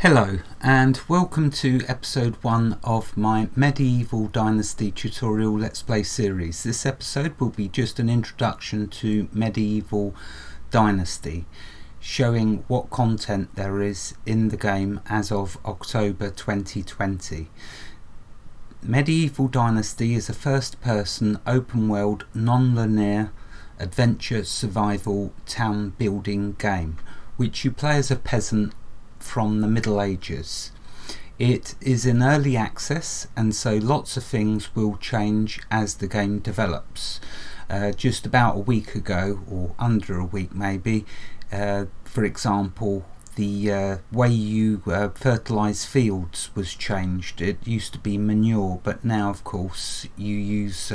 Hello and welcome to episode 1 of my Medieval Dynasty tutorial Let's Play series. This episode will be just an introduction to Medieval Dynasty, showing what content there is in the game as of October 2020. Medieval Dynasty is a first-person, open-world, non-linear adventure survival town building game which you play as a peasant from the Middle Ages. It is in early access, and so lots of things will change as the game develops. Just about a week ago, or under a week maybe, for example, the way you fertilise fields was changed. It used to be manure, but now of course you use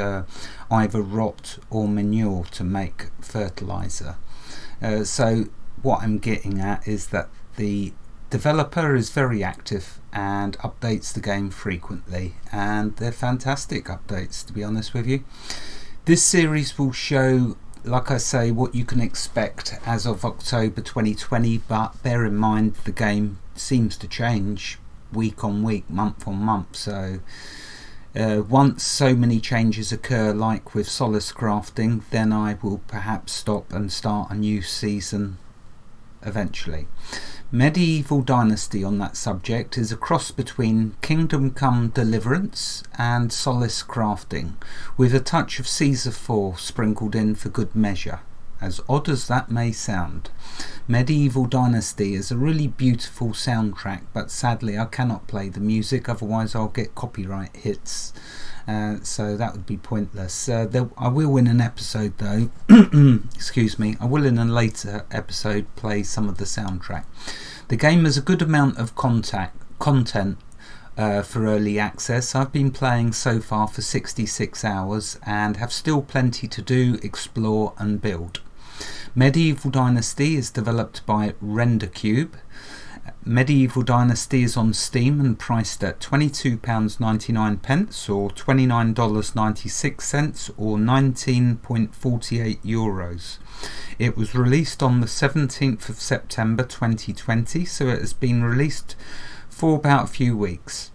either rot or manure to make fertiliser. So what I'm getting at is that the developer is very active and updates the game frequently, and they're fantastic updates, to be honest with you. This series will show, like I say, what you can expect as of October 2020, but bear in mind the game seems to change week on week, month on month, so once so many changes occur, like with solace crafting, then I will perhaps stop and start a new season eventually. Medieval Dynasty on that subject is a cross between Kingdom Come Deliverance and Solace Crafting, with a touch of Caesar 4 sprinkled in for good measure. As odd as that may sound, Medieval Dynasty is a really beautiful soundtrack, but sadly I cannot play the music, otherwise I'll get copyright hits. So that would be pointless. I will in an episode though, excuse me, I will in a later episode play some of the soundtrack. The game has a good amount of content for early access. I've been playing so far for 66 hours and have still plenty to do, explore and build. Medieval Dynasty is developed by RenderCube. Medieval Dynasty is on Steam and priced at £22.99 or $29.96 or 19.48 euros. It was released on the 17th of September 2020, so it has been released for about a few weeks.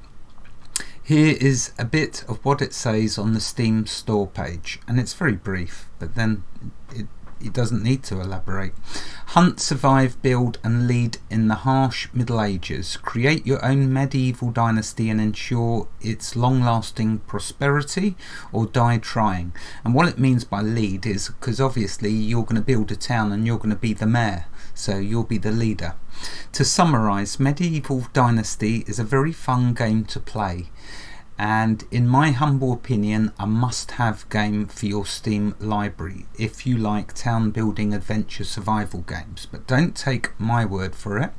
Here is a bit of what it says on the Steam store page, and it's very brief, but then it doesn't need to elaborate. Hunt, survive, build and lead in the harsh Middle Ages. Create your own medieval dynasty and ensure its long-lasting prosperity, or die trying. And what it means by lead is because obviously you're going to build a town and you're going to be the mayor, so you'll be the leader. To summarise, Medieval Dynasty is a very fun game to play, and in my humble opinion a must-have game for your Steam library if you like town building adventure survival games. But don't take my word for it,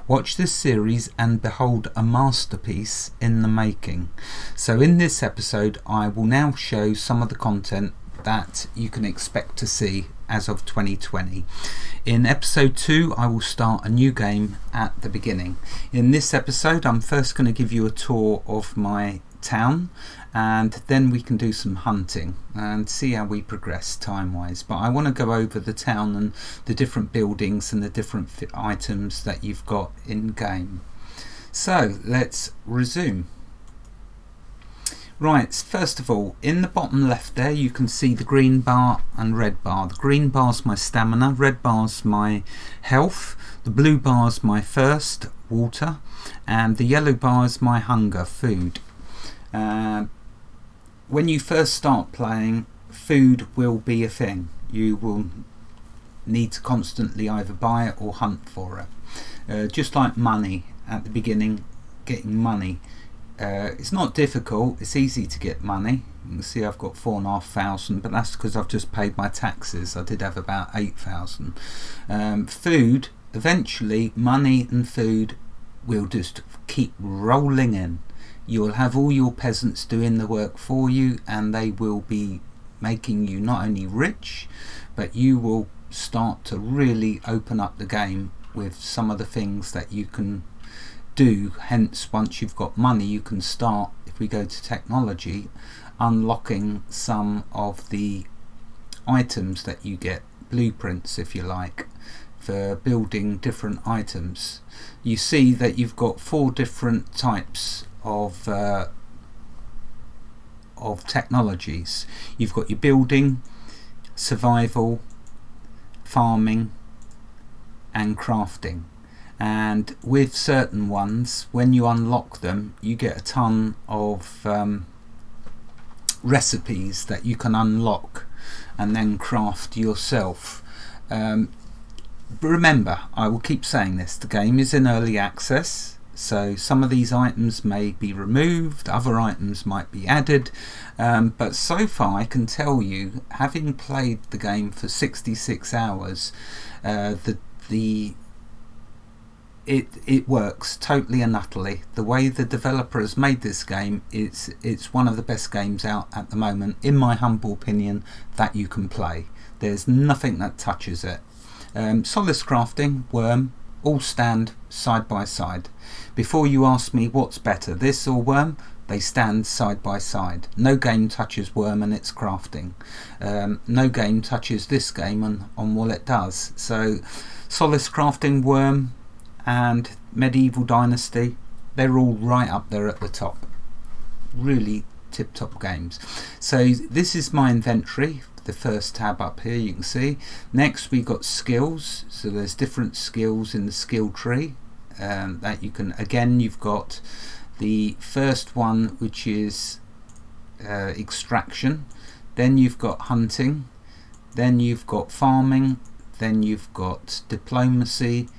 watch this series and behold a masterpiece in the making. So in this episode I will now show some of the content that you can expect to see as of 2020. In episode 2 I will start a new game at the beginning. In this episode I'm first going to give you a tour of my town, and then we can do some hunting and see how we progress time wise. But I want to go over the town and the different buildings and the different items that you've got in game. So let's resume. Right, first of all, in the bottom left there you can see the green bar and red bar. The green bar's my stamina, red bar's my health, the blue bar's my thirst, water, and the yellow bar's my hunger, food. When you first start playing, food will be a thing. You will need to constantly either buy it or hunt for it. Just like money at the beginning, getting money. It's not difficult, it's easy to get money. You can see I've got 4,500, but that's because I've just paid my taxes. I did have about 8,000. Food, eventually money and food will just keep rolling in. You will have all your peasants doing the work for you, and they will be making you not only rich, but you will start to really open up the game with some of the things that you can do. Hence, once you've got money, you can start, if we go to technology, unlocking some of the items that you get, blueprints if you like, for building different items. You see that you've got 4 different types of technologies. You've got your building, survival, farming and crafting. And with certain ones, when you unlock them, you get a ton of recipes that you can unlock and then craft yourself. Remember, I will keep saying this, the game is in early access, so some of these items may be removed, other items might be added, but so far I can tell you, having played the game for 66 hours, it works totally and utterly. The way the developer has made this game, it's one of the best games out at the moment, in my humble opinion, that you can play. There's nothing that touches it. Solace Crafting, Worm, all stand side by side. Before you ask me what's better, this or Worm, they stand side by side. No game touches Worm and its crafting. No game touches this game on what it does. So Solace Crafting, Worm and Medieval Dynasty, they're all right up there at the top. Really tip-top games. So this is my inventory, the first tab up here you can see. Next we got skills, so there's different skills in the skill tree that you can, again you've got the first one, which is extraction, then you've got hunting, then you've got farming, then you've got diplomacy,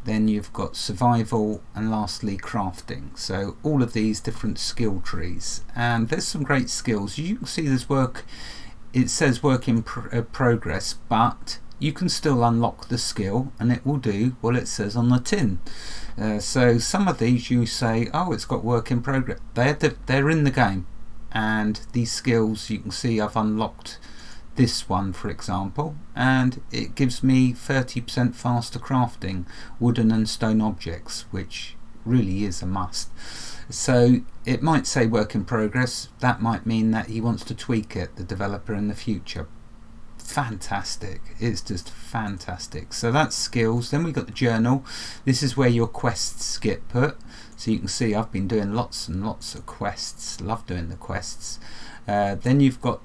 then you've got survival, and lastly crafting. So all of these different skill trees, and there's some great skills. You can see there's work, it says work in progress, but you can still unlock the skill and it will do what it says on the tin. So some of these you say, oh, it's got work in progress. They're in the game, and these skills you can see I've unlocked this one, for example, and it gives me 30% faster crafting wooden and stone objects, which really is a must. So it might say work in progress. That might mean that he wants to tweak it, the developer, in the future. Fantastic, it's just fantastic. So that's skills. Then we got the journal. This is where your quests get put, so you can see I've been doing lots and lots of quests. Love doing the quests. Then you've got,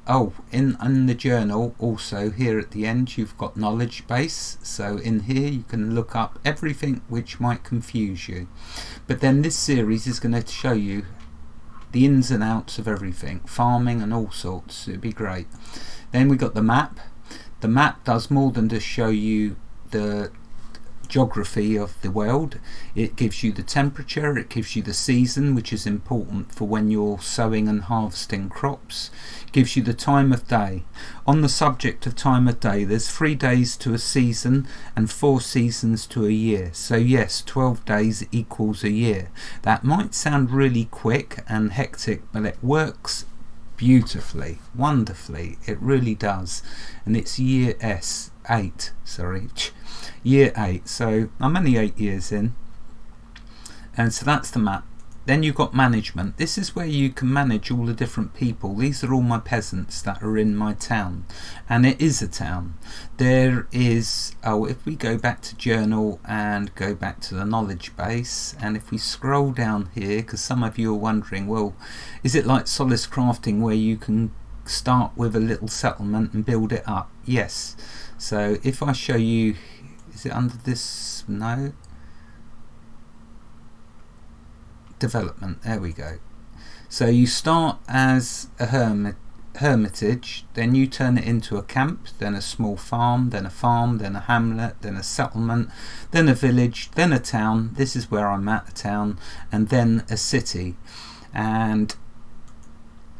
in the journal also, here at the end you've got knowledge base, so in here you can look up everything which might confuse you. But then this series is going to show you the ins and outs of everything, farming and all sorts. It'd be great. Then we got the map. The map does more than just show you the geography of the world. It gives you the temperature, it gives you the season, which is important for when you're sowing and harvesting crops. It gives you the time of day. On the subject of time of day, there's 3 days to a season and 4 seasons to a year. So yes, 12 days equals a year. That might sound really quick and hectic, but it works beautifully, wonderfully. It really does. And it's year 8, year 8, so I'm only 8 years in, and so that's the map. Then you've got management. This is where you can manage all the different people. These are all my peasants that are in my town, and it is a town. There is, if we go back to journal and go back to the knowledge base, and if we scroll down here, because some of you are wondering, well, is it like Solace Crafting where you can start with a little settlement and build it up? Yes. So if I show you, is it under this? No. Development, there we go. So you start as a hermitage, then you turn it into a camp, then a small farm, then a hamlet, then a settlement, then a village, then a town. This is where I'm at, a town, and then a city. And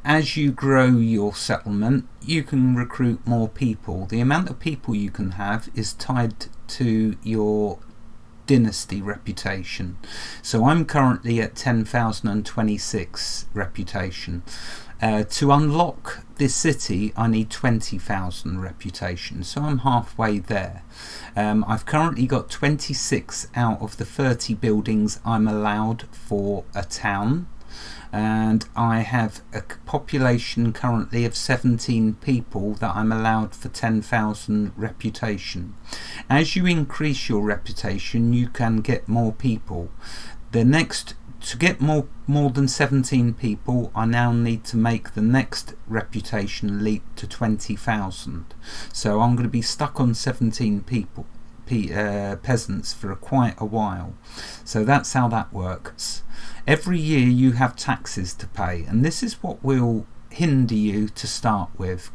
as you grow your settlement, you can recruit more people. The amount of people you can have is tied to your dynasty reputation. So I'm currently at 10,026 reputation. To unlock this city I need 20,000 reputation, so I'm halfway there. I've currently got 26 out of the 30 buildings I'm allowed for a town. and I have a population currently of 17 people that I'm allowed for 10,000 reputation. As you increase your reputation, you can get more people. To get more than 17 people, I now need to make the next reputation leap to 20,000. So I'm going to be stuck on 17 people, peasants, for quite a while. So that's how that works. Every year you have taxes to pay, and this is what will hinder you to start with,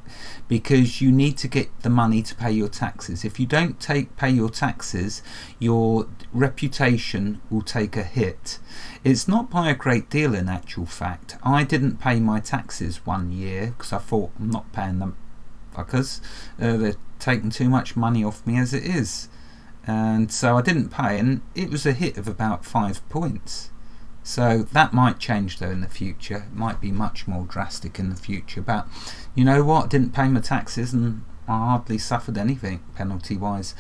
because you need to get the money to pay your taxes. If you don't pay your taxes, your reputation will take a hit. It's not by a great deal in actual fact. I didn't pay my taxes one year because I thought, I'm not paying them fuckers, they're taking too much money off me as it is, and so I didn't pay, and it was a hit of about 5 points. So that might change though in the future. It might be much more drastic in the future, but you know what, I didn't pay my taxes and I hardly suffered anything penalty wise.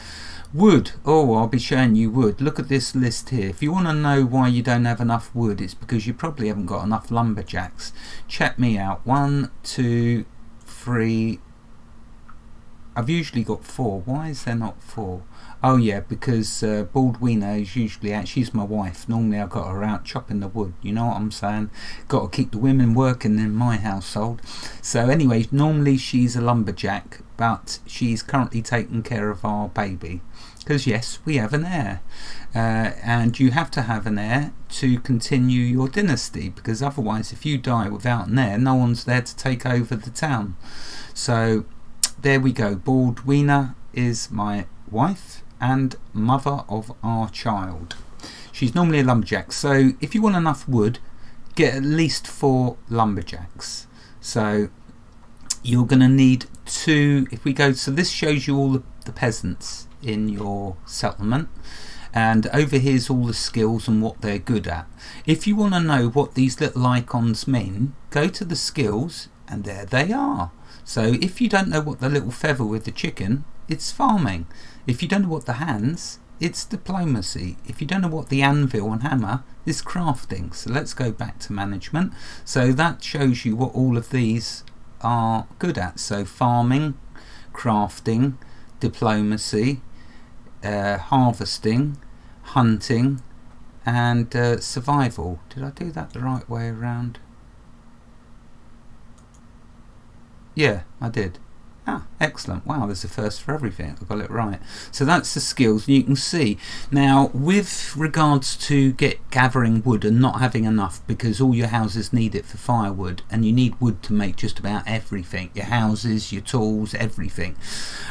Wood, I'll be showing you wood. Look at this list here. If you want to know why you don't have enough wood, it's because you probably haven't got enough lumberjacks. Check me out. 1, 2, 3. I've usually got 4. Why is there not 4? Oh yeah, because Baldwina is usually out. She's my wife. Normally I've got her out chopping the wood. You know what I'm saying? Got to keep the women working in my household. So anyway, normally she's a lumberjack, but she's currently taking care of our baby. Because yes, we have an heir. And you have to have an heir to continue your dynasty, because otherwise if you die without an heir, no one's there to take over the town. So there we go. Baldwina is my wife and mother of our child. She's normally a lumberjack, so if you want enough wood, get at least 4 lumberjacks. So you're going to need 2. If we go, so this shows you all the peasants in your settlement, and over here's all the skills and what they're good at. If you want to know what these little icons mean, go to the skills and there they are. So if you don't know what the little feather with the chicken, it's farming. If you don't know what the hands, it's diplomacy. If you don't know what the anvil and hammer, it's crafting. So let's go back to management. So that shows you what all of these are good at. So farming, crafting, diplomacy, harvesting, hunting, and survival. Did I do that the right way around? Yeah, I did. Excellent. Wow, there's a first for everything. I got it right. So that's the skills, and you can see now with regards to gathering wood and not having enough, because all your houses need it for firewood, and you need wood to make just about everything, your houses, your tools, everything.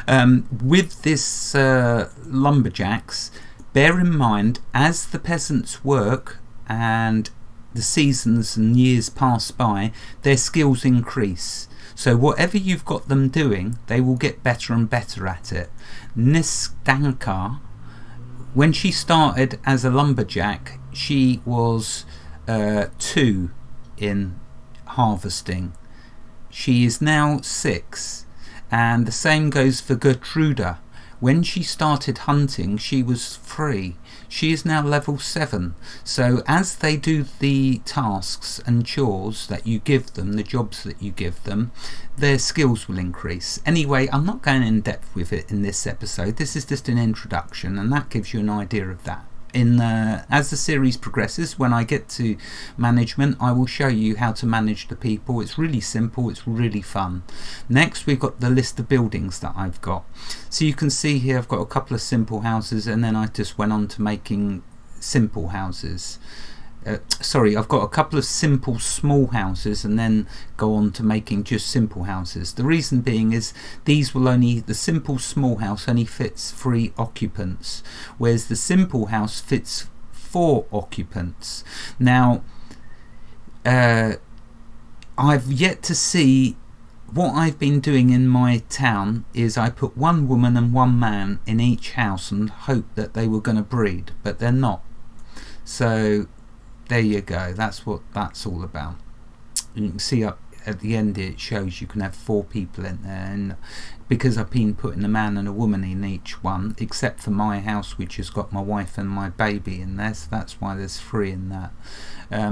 With this lumberjacks, bear in mind as the peasants work and the seasons and years pass by, their skills increase. So whatever you've got them doing, they will get better and better at it. Nistanka, when she started as a lumberjack, she was 2 in harvesting. She is now 6, and the same goes for Gertruda. When she started hunting, she was 3. She is now level 7. So as they do the tasks and chores that you give them, the jobs that you give them, their skills will increase. Anyway, I'm not going in depth with it in this episode. This is just an introduction, and that gives you an idea of that. As the series progresses, when I get to management, I will show you how to manage the people. It's really simple, it's really fun. Next, we've got the list of buildings that I've got. So you can see here I've got a couple of simple houses, and then I just went on to making simple houses. I've got a couple of simple small houses and then go on to making just simple houses. The reason being is the simple small house only fits 3 occupants, whereas the simple house fits 4 occupants. Now I've yet to see. What I've been doing in my town is I put 1 woman and 1 man in each house and hope that they were going to breed, but they're not. So there you go, that's what that's all about. You can see up at the end it shows you can have 4 people in there, and because I've been putting a man and a woman in each one, except for my house which has got my wife and my baby in there, so that's why there's 3 in that.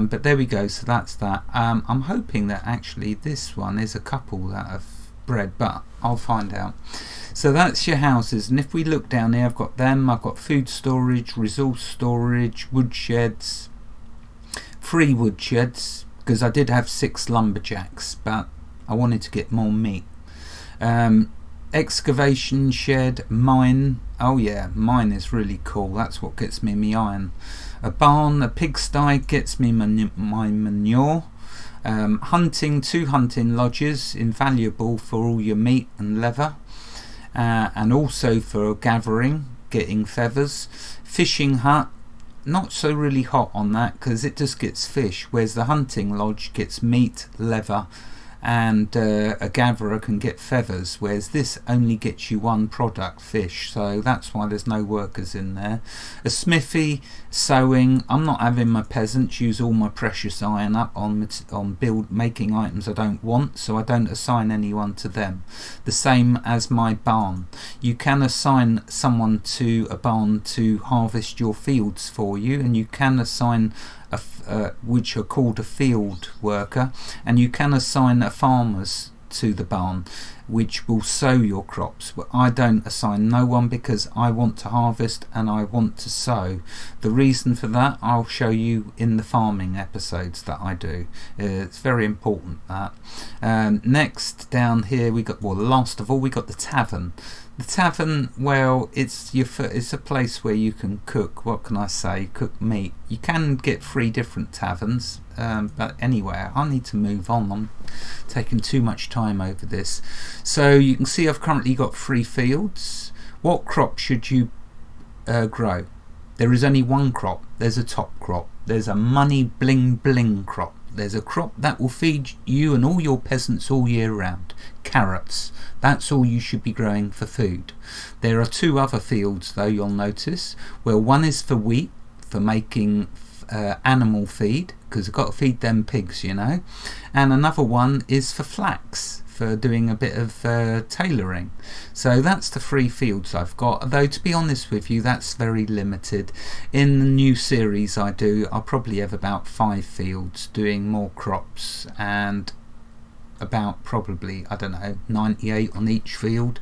But there we go, so that's that. I'm hoping that actually this one is a couple that have bred, but I'll find out. So that's your houses, and if we look down here, I've got them, I've got food storage, resource storage, wood sheds, 3 wood sheds, because I did have 6 lumberjacks, but I wanted to get more meat. Excavation shed, mine, oh yeah, mine is really cool, that's what gets me my iron. A barn, a pigsty gets me my manure. Hunting, 2 hunting lodges, invaluable for all your meat and leather, and also for gathering, getting feathers. Fishing hut, not so really hot on that because it just gets fish, whereas the hunting lodge gets meat, leather, and a gatherer can get feathers, whereas this only gets you 1 product, fish, so that's why there's no workers in there. A smithy, sewing, I'm not having my peasants use all my precious iron up on making items I don't want, so I don't assign anyone to them. The same as my barn. You can assign someone to a barn to harvest your fields for you, and you can assign which are called a field worker, and you can assign a farmers to the barn which will sow your crops. But I don't assign no one because I want to harvest and I want to sow. The reason for that I'll show you in the farming episodes that I do. It's very important that. Next down here we got, well, last of all we got the tavern. The tavern, well, it's a place where you can cook, what can I say, cook meat. You can get 3 different taverns, but anyway, I need to move on. I'm taking too much time over this. So you can see I've currently got 3 fields. What crop should you grow? There is only 1 crop. There's a top crop. There's a money bling bling crop. There's a crop that will feed you and all your peasants all year round. Carrots. That's all you should be growing for food. There are 2 other fields though, you'll notice. Well, one is for wheat, for making animal feed, because I've got to feed them pigs, you know. And another one is for flax, for doing a bit of tailoring. So that's the 3 fields I've got, though to be honest with you that's very limited. In the new series I do, I'll probably have about 5 fields doing more crops, and about probably, I don't know, 98 on each field.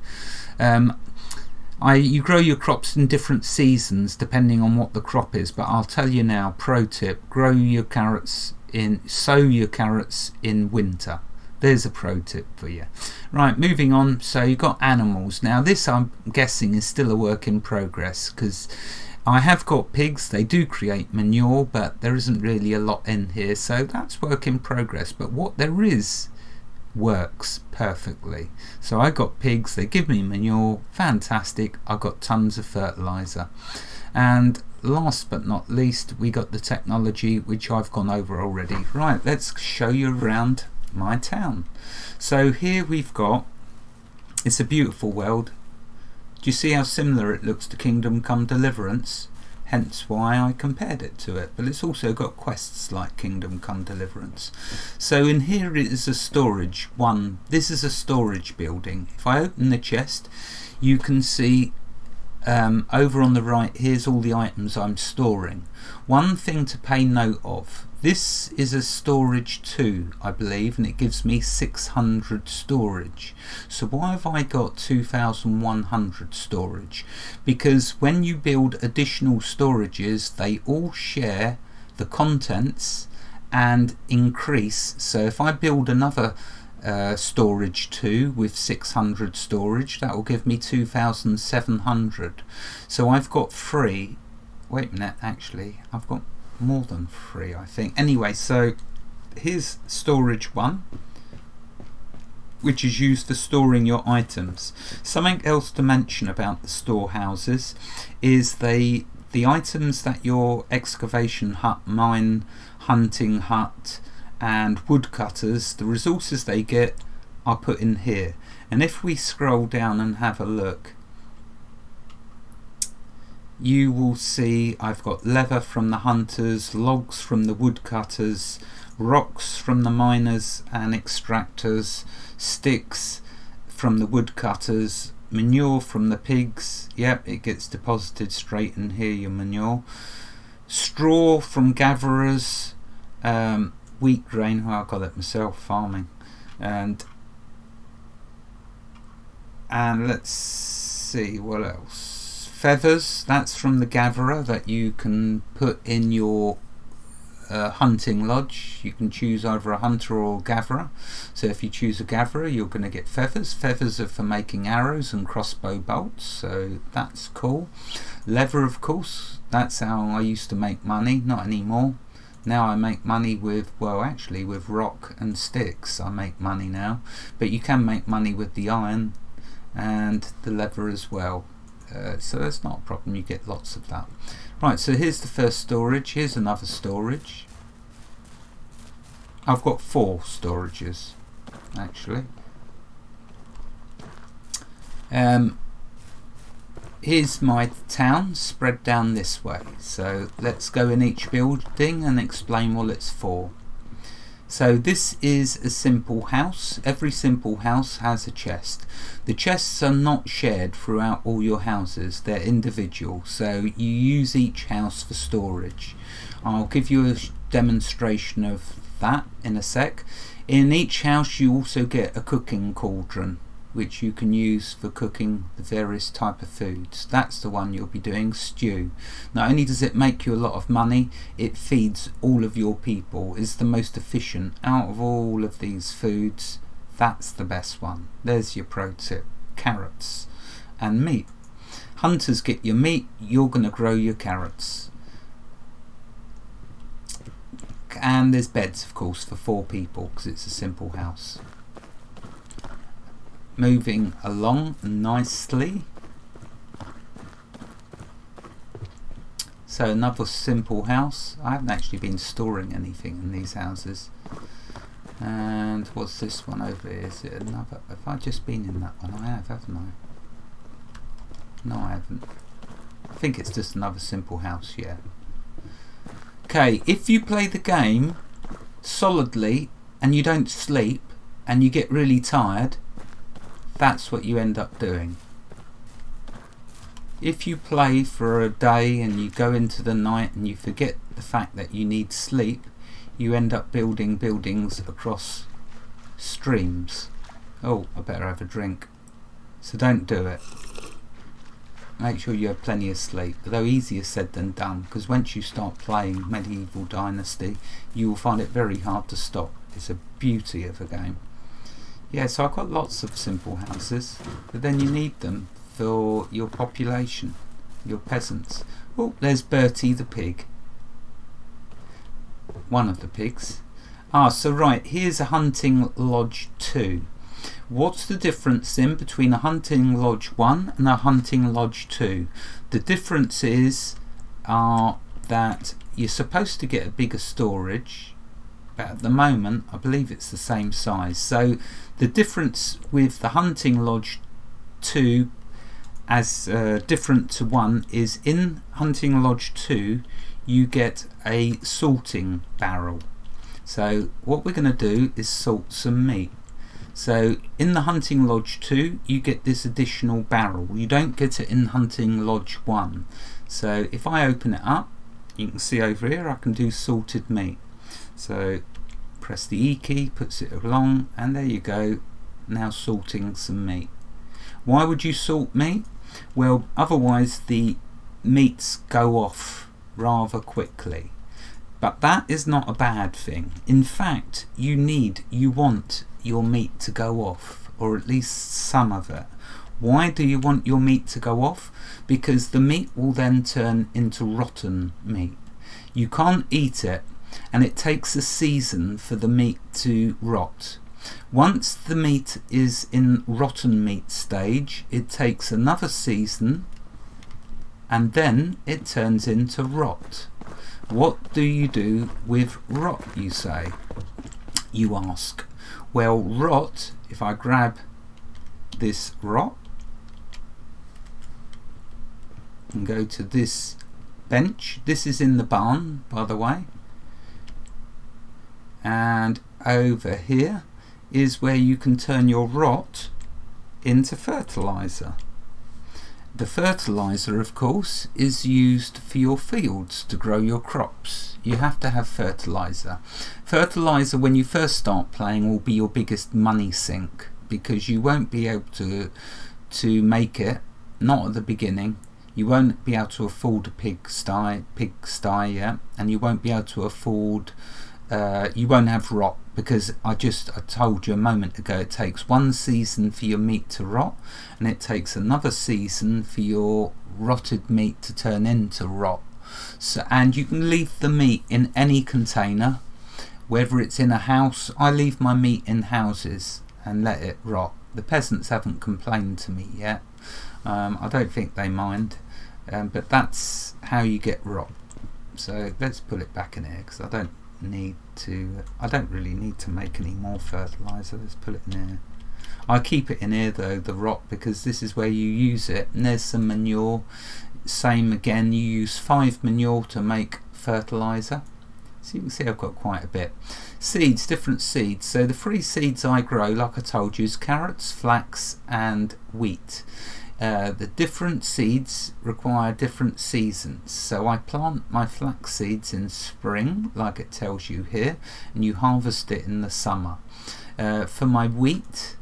You grow your crops in different seasons depending on what the crop is, but I'll tell you now, pro tip, sow your carrots in winter. There's a pro tip for you. Right, moving on. So you've got animals. Now this, I'm guessing, is still a work in progress, because I have got pigs. They do create manure, but there isn't really a lot in here, so that's work in progress. But what there is works perfectly. So I got pigs, they give me manure, fantastic. I got tons of fertilizer. And last but not least, we got the technology, which I've gone over already. Right, let's show you around my town. So here we've got, it's a beautiful world. Do you see how similar it looks to Kingdom Come Deliverance? Hence why I compared it to it. But it's also got quests like Kingdom Come Deliverance. So in here is a storage one. This is a storage building. If I open the chest, you can see over on the right, here's all the items I'm storing. One thing to pay note of, this is a storage 2, I believe, and it gives me 600 storage. So why have I got 2100 storage? Because when you build additional storages, they all share the contents and increase. So if I build another storage 2 with 600 storage, that will give me 2700. So I've got 3. Wait a minute, actually I've got more than 3, I think. Anyway, so here's storage 1, which is used for storing your items. Something else to mention about the storehouses is the items that your excavation hut, mine, hunting hut and woodcutters, the resources they get are put in here. And if we scroll down and have a look, you will see I've got leather from the hunters, logs from the woodcutters, rocks from the miners and extractors, sticks from the woodcutters, manure from the pigs. Yep, it gets deposited straight in here, your manure. Straw from gatherers, wheat grain. I got it myself farming, and let's see what else. Feathers, that's from the gatherer, that you can put in your hunting lodge. You can choose either a hunter or a gatherer. So if you choose a gatherer, you're going to get feathers. Feathers are for making arrows and crossbow bolts, so that's cool. Leather, of course, that's how I used to make money. Not anymore. Now I make money with, well, actually with rock and sticks I make money now, but you can make money with the iron and the leather as well. So that's not a problem, you get lots of that. Right, so here's the first storage. Here's another storage. I've got 4 storages actually. Here's my town spread down this way, so let's go in each building and explain what it's for. So this is a simple house. Every simple house has a chest. The chests are not shared throughout all your houses, they're individual, so you use each house for storage. I'll give you a demonstration of that in a sec. In each house you also get a cooking cauldron, which you can use for cooking the various type of foods. That's the one you'll be doing, stew. Not only does it make you a lot of money, it feeds all of your people. It's the most efficient out of all of these foods. That's the best one. There's your pro tip. Carrots and meat. Hunters get your meat, you're going to grow your carrots. And there's beds, of course, for 4 people because it's a simple house. Moving along nicely. So another simple house. I haven't actually been storing anything in these houses. And what's this one over here? Is it another? Have I just been in that one? I have, haven't I? No, I haven't. I think it's just another simple house, yeah. Okay, if you play the game solidly and you don't sleep and you get really tired, that's what you end up doing. If you play for a day and you go into the night and you forget the fact that you need sleep, you end up building buildings across streams. Oh, I better have a drink. So don't do it. Make sure you have plenty of sleep, though easier said than done, because once you start playing Medieval Dynasty you will find it very hard to stop. It's a beauty of a game. Yeah, so I've got lots of simple houses, but then you need them for your population, your peasants. Oh, there's Bertie the pig. One of the pigs. So right, here's a hunting lodge 2. What's the difference in between a hunting lodge 1 and a hunting lodge 2? The difference is that you're supposed to get a bigger storage, but at the moment I believe it's the same size. So the difference with the hunting lodge 2 as different to 1 is in hunting lodge 2 you get a salting barrel. So what we're going to do is salt some meat. So in the hunting lodge 2 you get this additional barrel. You don't get it in hunting lodge 1. So if I open it up, you can see over here I can do salted meat. So press the E key, puts it along, and there you go, now salting some meat. Why would you salt meat? Well, otherwise the meats go off rather quickly, but that is not a bad thing. In fact, you want your meat to go off, or at least some of it. Why do you want your meat to go off? Because the meat will then turn into rotten meat. You can't eat it, and it takes a season for the meat to rot. Once the meat is in rotten meat stage, it takes another season, and then it turns into rot. What do you do with rot, you say? You ask. Well, rot, if I grab this rot and go to this bench, this is in the barn by the way, And over here is where you can turn your rot into fertilizer. The fertilizer, of course, is used for your fields to grow your crops. You have to have fertilizer. Fertilizer, when you first start playing, will be your biggest money sink, because you won't be able to make it, not at the beginning. You won't be able to afford a pigsty, yeah, and you won't be able to afford, you won't have rot, because I told you a moment ago, it takes 1 season for your meat to rot, and it takes another season for your rotted meat to turn into rot. So, and you can leave the meat in any container, whether it's in a house. I leave my meat in houses and let it rot. The peasants haven't complained to me yet. I don't think they mind, but that's how you get rot. So let's put it back in here, because I don't really need to make any more fertilizer. Let's put it in here. I keep it in here though, the rot, because this is where you use it. And there's some manure. Same again, you use 5 manure to make fertilizer. So you can see I've got quite a bit. Seeds, different seeds. So the 3 seeds I grow, like I told you, is carrots, flax and wheat. The different seeds require different seasons. So I plant my flax seeds in spring, like it tells you here, and you harvest it in the summer. For my wheat,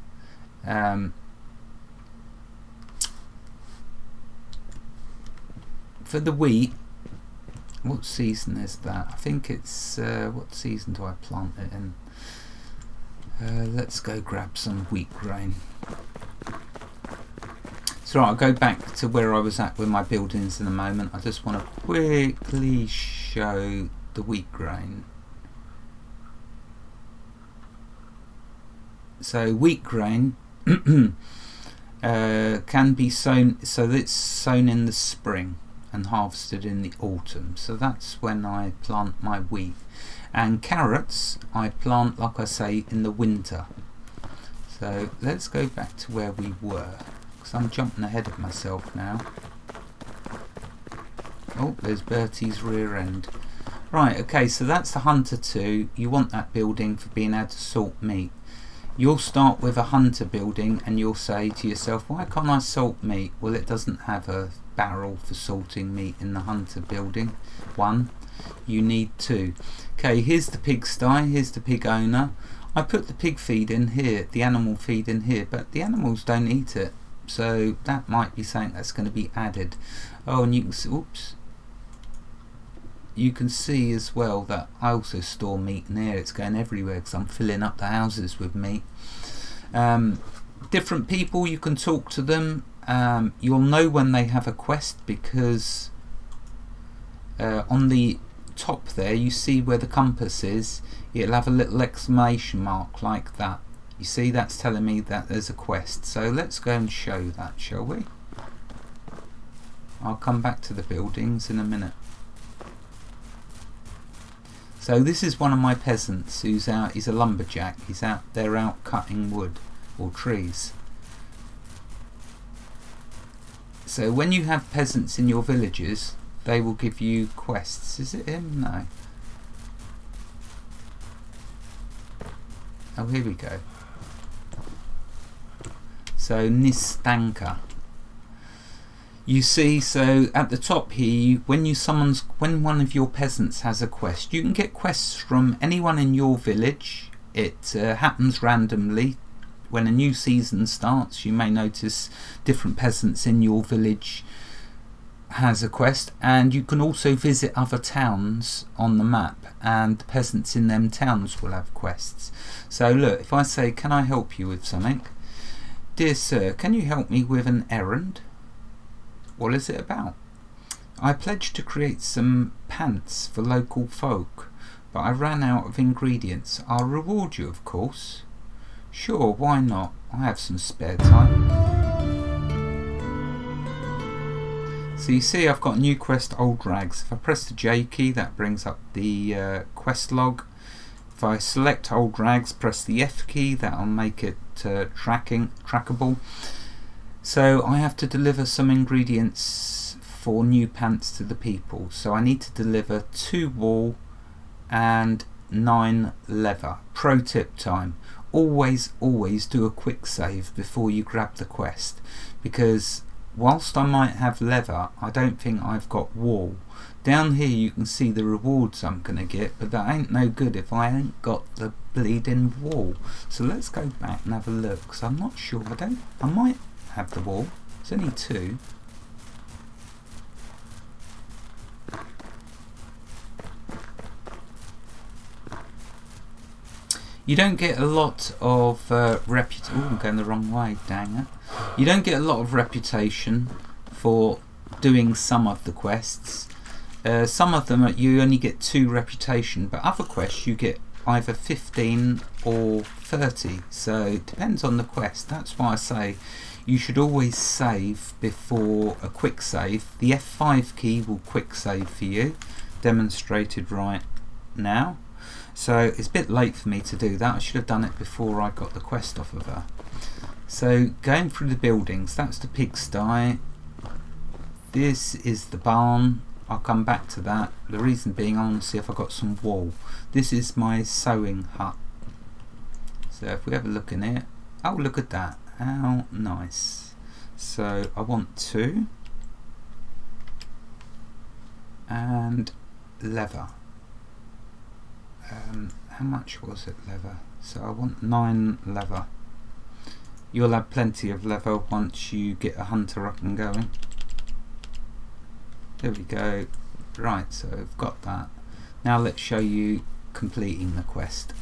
what season is that? I think it's, what season do I plant it in? Let's go grab some wheat grain. So right, I'll go back to where I was at with my buildings in a moment. I just want to quickly show the wheat grain. So wheat grain can be sown, so it's sown in the spring and harvested in the autumn. So that's when I plant my wheat. And carrots I plant, like I say, in the winter. So let's go back to where we were, because I'm jumping ahead of myself now. Oh, there's Bertie's rear end. Right, okay, so that's the Hunter 2. You want that building for being able to salt meat. You'll start with a Hunter building and you'll say to yourself, why can't I salt meat? Well, it doesn't have a barrel for salting meat in the Hunter building. 1, you need 2. Okay, here's the pigsty, here's the pig owner. I put the pig feed in here, the animal feed in here, but the animals don't eat it. So that might be something that's going to be added. Oh, and you can see, oops. You can see as well that I also store meat in here. It's going everywhere because I'm filling up the houses with meat. Different people, you can talk to them. You'll know when they have a quest, because on the top there you see where the compass is. It'll have a little exclamation mark like that. You see, that's telling me that there's a quest. So let's go and show that, shall we? I'll come back to the buildings in a minute. So this is one of my peasants who's out. He's a lumberjack. He's out there out cutting wood or trees. So when you have peasants in your villages, they will give you quests. Is it him? No. Oh, here we go. So Nistanka. You see, so at the top here, when one of your peasants has a quest, you can get quests from anyone in your village. It happens randomly. When a new season starts, you may notice different peasants in your village has a quest, and you can also visit other towns on the map, and the peasants in them towns will have quests. So look, if I say, can I help you with something? Dear sir, can you help me with an errand? What is it about? I pledged to create some pants for local folk, but I ran out of ingredients. I'll reward you, of course. Sure, why not? I have some spare time. So you see I've got a new quest, Old Rags. If I press the J key, that brings up the quest log. If I select Old Rags, press the F key, that'll make it trackable. So I have to deliver some ingredients for new pants to the people. So I need to deliver 2 wool and 9 leather. Pro tip time. Always do a quick save before you grab the quest, because whilst I might have leather, I don't think I've got wool. Down here you can see the rewards I'm going to get, but that ain't no good if I ain't got the bleeding wool. So let's go back and have a look, because I'm not sure. I might have the wool. It's only 2. You don't get a lot of reputation. I'm going the wrong way, dang it. You don't get a lot of reputation for doing some of the quests. Some of them you only get 2 reputation, but other quests you get either 15 or 30. So it depends on the quest. That's why I say you should always save before a quick save. The F5 key will quick save for you, demonstrated right now. So it's a bit late for me to do that. I should have done it before I got the quest off of her. So going through the buildings, that's the pigsty. This is the barn. I'll come back to that. The reason being, I want to see if I got some wool. This is my sewing hut. So if we have a look in it, oh, look at that, how nice. So I want 2 and leather. How much was it leather? So I want 9 leather. You'll have plenty of leather once you get a hunter up and going. There we go. Right, so I've got that. Now let's show you completing the quest.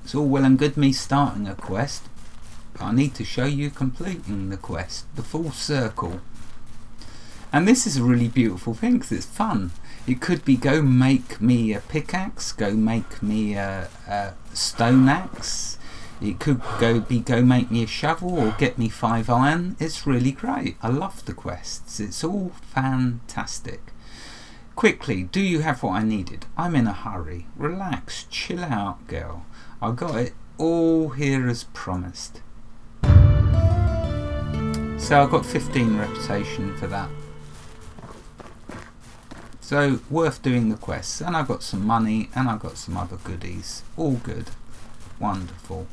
It's all well and good me starting a quest, but I need to show you completing the quest, the full circle. And this is a really beautiful thing because it's fun. It could be go make me a pickaxe, go make me a stone axe. It could go make me a shovel or get me 5 iron. It's really great. I love the quests. It's all fantastic. Quickly, do you have what I needed? I'm in a hurry. Relax, chill out, girl. I got it all here as promised. So I got 15 reputation for that. So worth doing the quests, and I got some money and I got some other goodies. All good. Wonderful.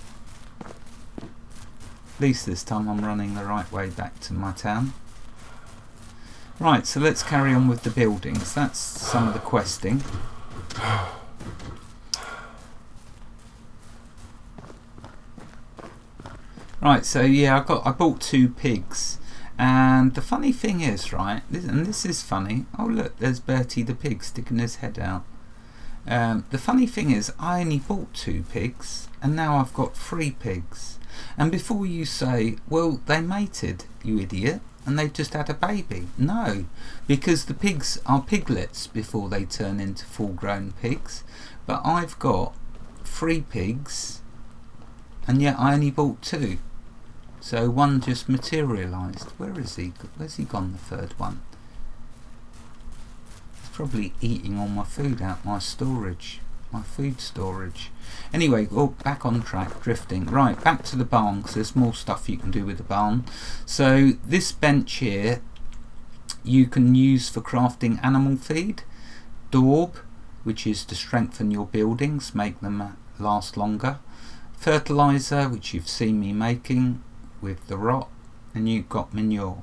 At least this time I'm running the right way back to my town. Right, so let's carry on with the buildings. That's some of the questing. Right, so yeah, I bought 2 pigs. And the funny thing is, right, and this is funny. Oh look, there's Bertie the pig sticking his head out. The funny thing is, I only bought 2 pigs, and now I've got 3 pigs. And before you say, well, they mated, you idiot, and they've just had a baby. No, because the pigs are piglets before they turn into full-grown pigs. But I've got 3 pigs, and yet I only bought 2. So one just materialised. Where is he? Where's he gone, the 3rd one? He's probably eating all my food out my storage. My food storage. Anyway, well, back on track, drifting. Right, back to the barn, because there's more stuff you can do with the barn. So this bench here, you can use for crafting animal feed. Daub, which is to strengthen your buildings, make them last longer. Fertiliser, which you've seen me making with the rot, and you've got manure.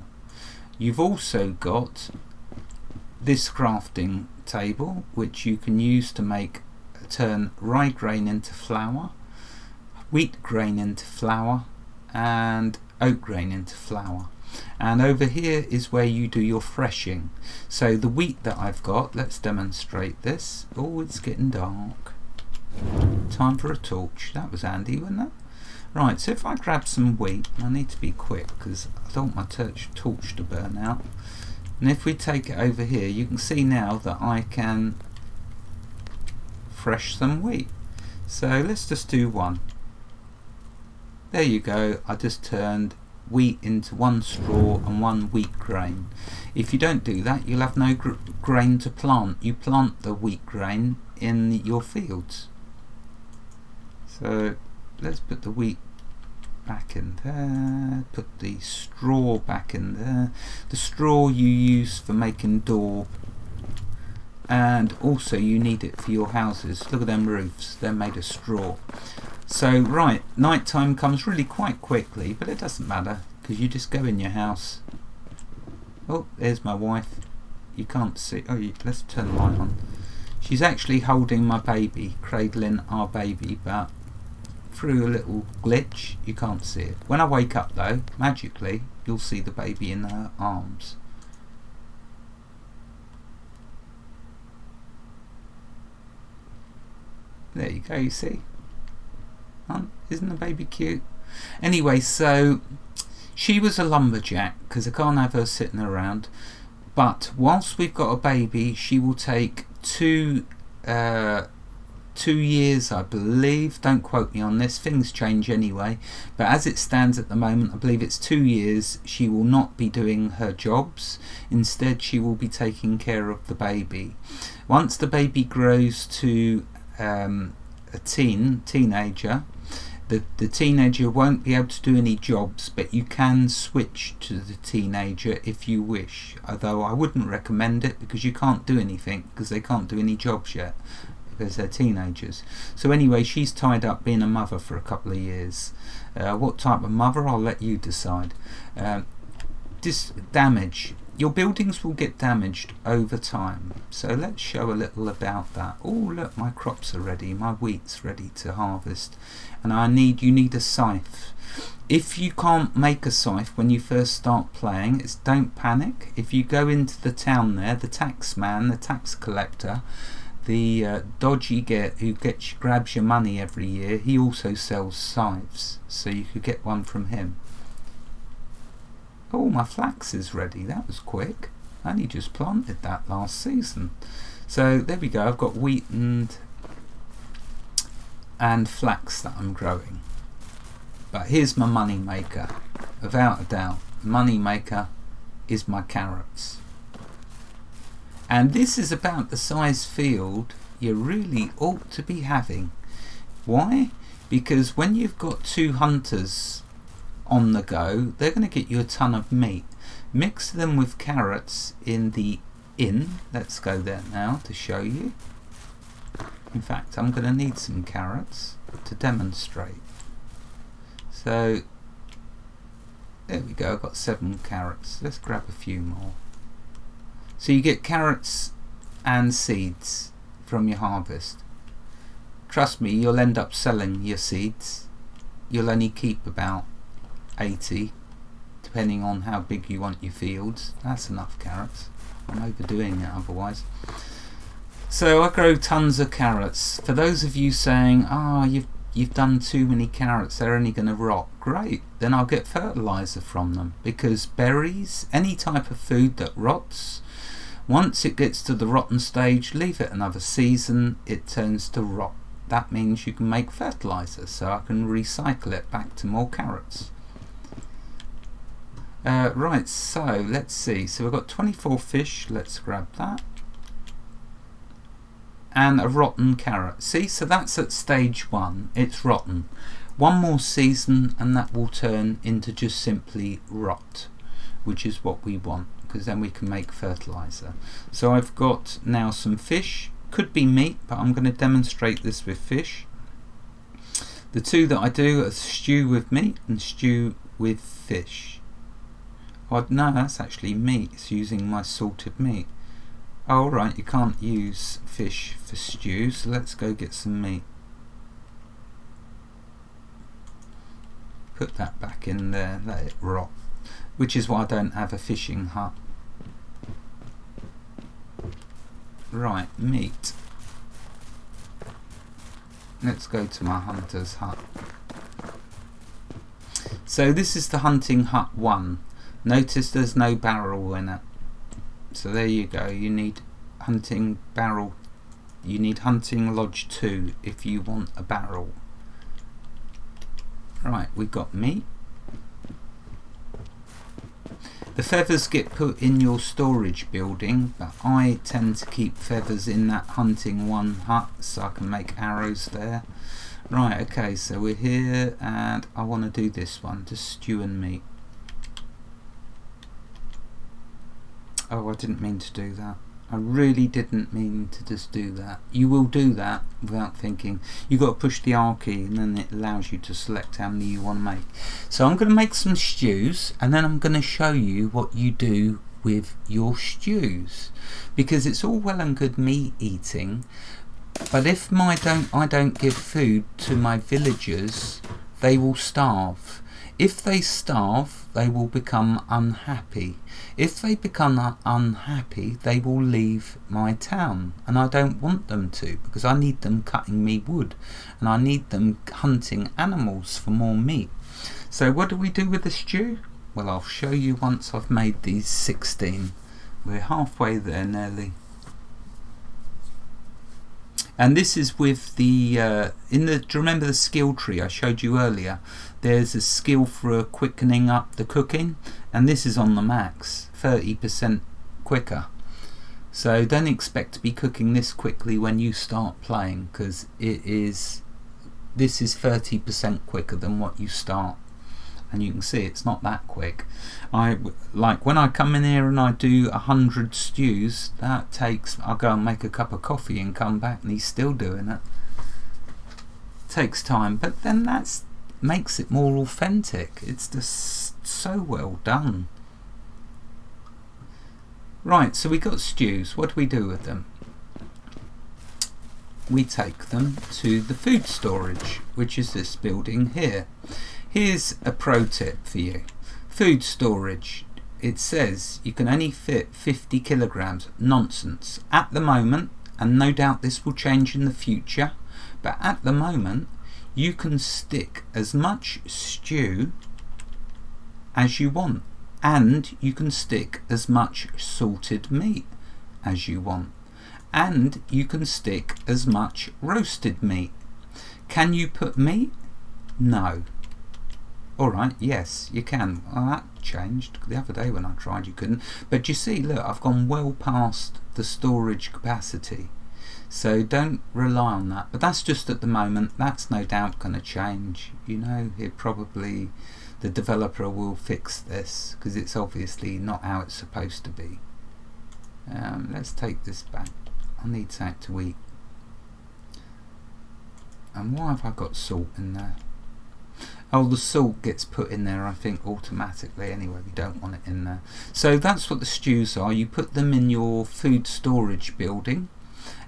You've also got this crafting table, which you can use to turn rye grain into flour, wheat grain into flour, and oat grain into flour. And over here is where you do your threshing. So the wheat that I've got, let's demonstrate this. Oh, it's getting dark. Time for a torch. That was handy, wasn't it? Right, so if I grab some wheat, I need to be quick because I don't want my torch to burn out. And if we take it over here, you can see now that I can thresh some wheat. So let's just do 1. There you go. I just turned wheat into 1 straw and 1 wheat grain. If you don't do that, you'll have no grain to plant. You plant the wheat grain in your fields. So let's put the wheat back in there, put the straw back in there. The straw you use for making daub. and also you need it for your houses. Look at them roofs, they're made of straw. So right, night time comes really quite quickly, but it doesn't matter because you just go in your house. Oh, there's my wife. You can't see. Oh, let's turn the light on. She's actually holding my baby, cradling our baby, but through a little glitch you can't see it. When I wake up though, magically you'll see the baby in her arms. There you go, you see. Isn't the baby cute? Anyway, so she was a lumberjack because I can't have her sitting around, but whilst we've got a baby she will take 2 years, I believe. Don't quote me on this, things change anyway, but as it stands at the moment I believe it's 2 years she will not be doing her jobs. Instead she will be taking care of the baby. Once the baby grows to a teenager, the teenager won't be able to do any jobs, but you can switch to the teenager if you wish, although I wouldn't recommend it because you can't do anything because they can't do any jobs yet because they're teenagers. So anyway, she's tied up being a mother for a couple of years. What type of mother, I'll let you decide. Damage. Your buildings will get damaged over time, so let's show a little about that. Oh look, my crops are ready, my wheat's ready to harvest, and you need a scythe. If you can't make a scythe when you first start playing, don't panic. If you go into the town there, the tax man, the tax collector, the dodgy who grabs your money every year, he also sells scythes, so you could get one from him. Oh, my flax is ready. That was quick. I only just planted that last season. So there we go. I've got wheat and flax that I'm growing. But here's my money maker. Without a doubt, money maker is my carrots. And this is about the size field you really ought to be having. Why? Because when you've got 2 hunters on the go, they're going to get you a ton of meat. Mix them with carrots in the inn. Let's go there now to show you. In fact, I'm going to need some carrots to demonstrate. So there we go, I've got 7 carrots. Let's grab a few more. So you get carrots and seeds from your harvest. Trust me, you'll end up selling your seeds. You'll only keep about 80, depending on how big you want your fields. That's enough carrots. I'm overdoing it otherwise. So I grow tons of carrots. For those of you saying, you've done too many carrots, they're only going to rot. Great, then I'll get fertilizer from them, because berries, any type of food that rots, once it gets to the rotten stage, leave it another season, it turns to rot. That means you can make fertilizer, so I can recycle it back to more carrots. Right, so let's see. So we've got 24 fish. Let's grab that. And a rotten carrot. See, so that's at stage 1. It's rotten. One more season and that will turn into just simply rot, which is what we want, because then we can make fertilizer. So I've got now some fish. Could be meat, but I'm going to demonstrate this with fish. The 2 that I do are stew with meat and stew with fish. Oh, no, that's actually meat. It's using my salted meat. Oh, alright, you can't use fish for stew, so let's go get some meat. Put that back in there, let it rot. Which is why I don't have a fishing hut. Right, meat. Let's go to my hunter's hut. So this is the hunting hut 1. Notice there's no barrel in it. So there you go. You need hunting barrel. You need hunting lodge 2 if you want a barrel. Right, we've got meat. The feathers get put in your storage building, but I tend to keep feathers in that hunting 1 hut so I can make arrows there. Right, okay, so we're here and I want to do this one, just stew and meat. Oh, I didn't mean to do that. I really didn't mean to just do that. You will do that without thinking. You've got to push the R key and then it allows you to select how many you want to make. So I'm going to make some stews and then I'm going to show you what you do with your stews, because it's all well and good me eating, but if I don't give food to my villagers, they will starve. If they starve, they will become unhappy. If they become unhappy, they will leave my town, and I don't want them to, because I need them cutting me wood and I need them hunting animals for more meat. So what do we do with the stew? Well, I'll show you once I've made these 16. We're halfway there nearly. And this is with the do you remember the skill tree I showed you earlier? There's a skill for quickening up the cooking, and this is on the max, 30% quicker. So don't expect to be cooking this quickly when you start playing, because this is 30% quicker than what you start. And you can see it's not that quick. Like when I come in here and I do 100 stews, I'll go and make a cup of coffee and come back and he's still doing it. Takes time, but then that makes it more authentic. It's just so well done. Right, so we got stews. What do we do with them? We take them to the food storage, which is this building here. Here's a pro tip for you. Food storage, it says you can only fit 50 kilograms. Nonsense. At the moment, and no doubt this will change in the future, but at the moment you can stick as much stew as you want, and you can stick as much salted meat as you want, and you can stick as much roasted meat. Can you put meat? No. Alright, yes, you can. Well, that changed. The other day when I tried you couldn't. But you see, look, I've gone well past the storage capacity. So don't rely on that. But that's just at the moment. That's no doubt going to change. You know, the developer will fix this, because it's obviously not how it's supposed to be. Let's take this back. I need something to eat. And why have I got salt in there? Oh, the salt gets put in there, I think, automatically anyway. We don't want it in there. So that's what the stews are. You put them in your food storage building,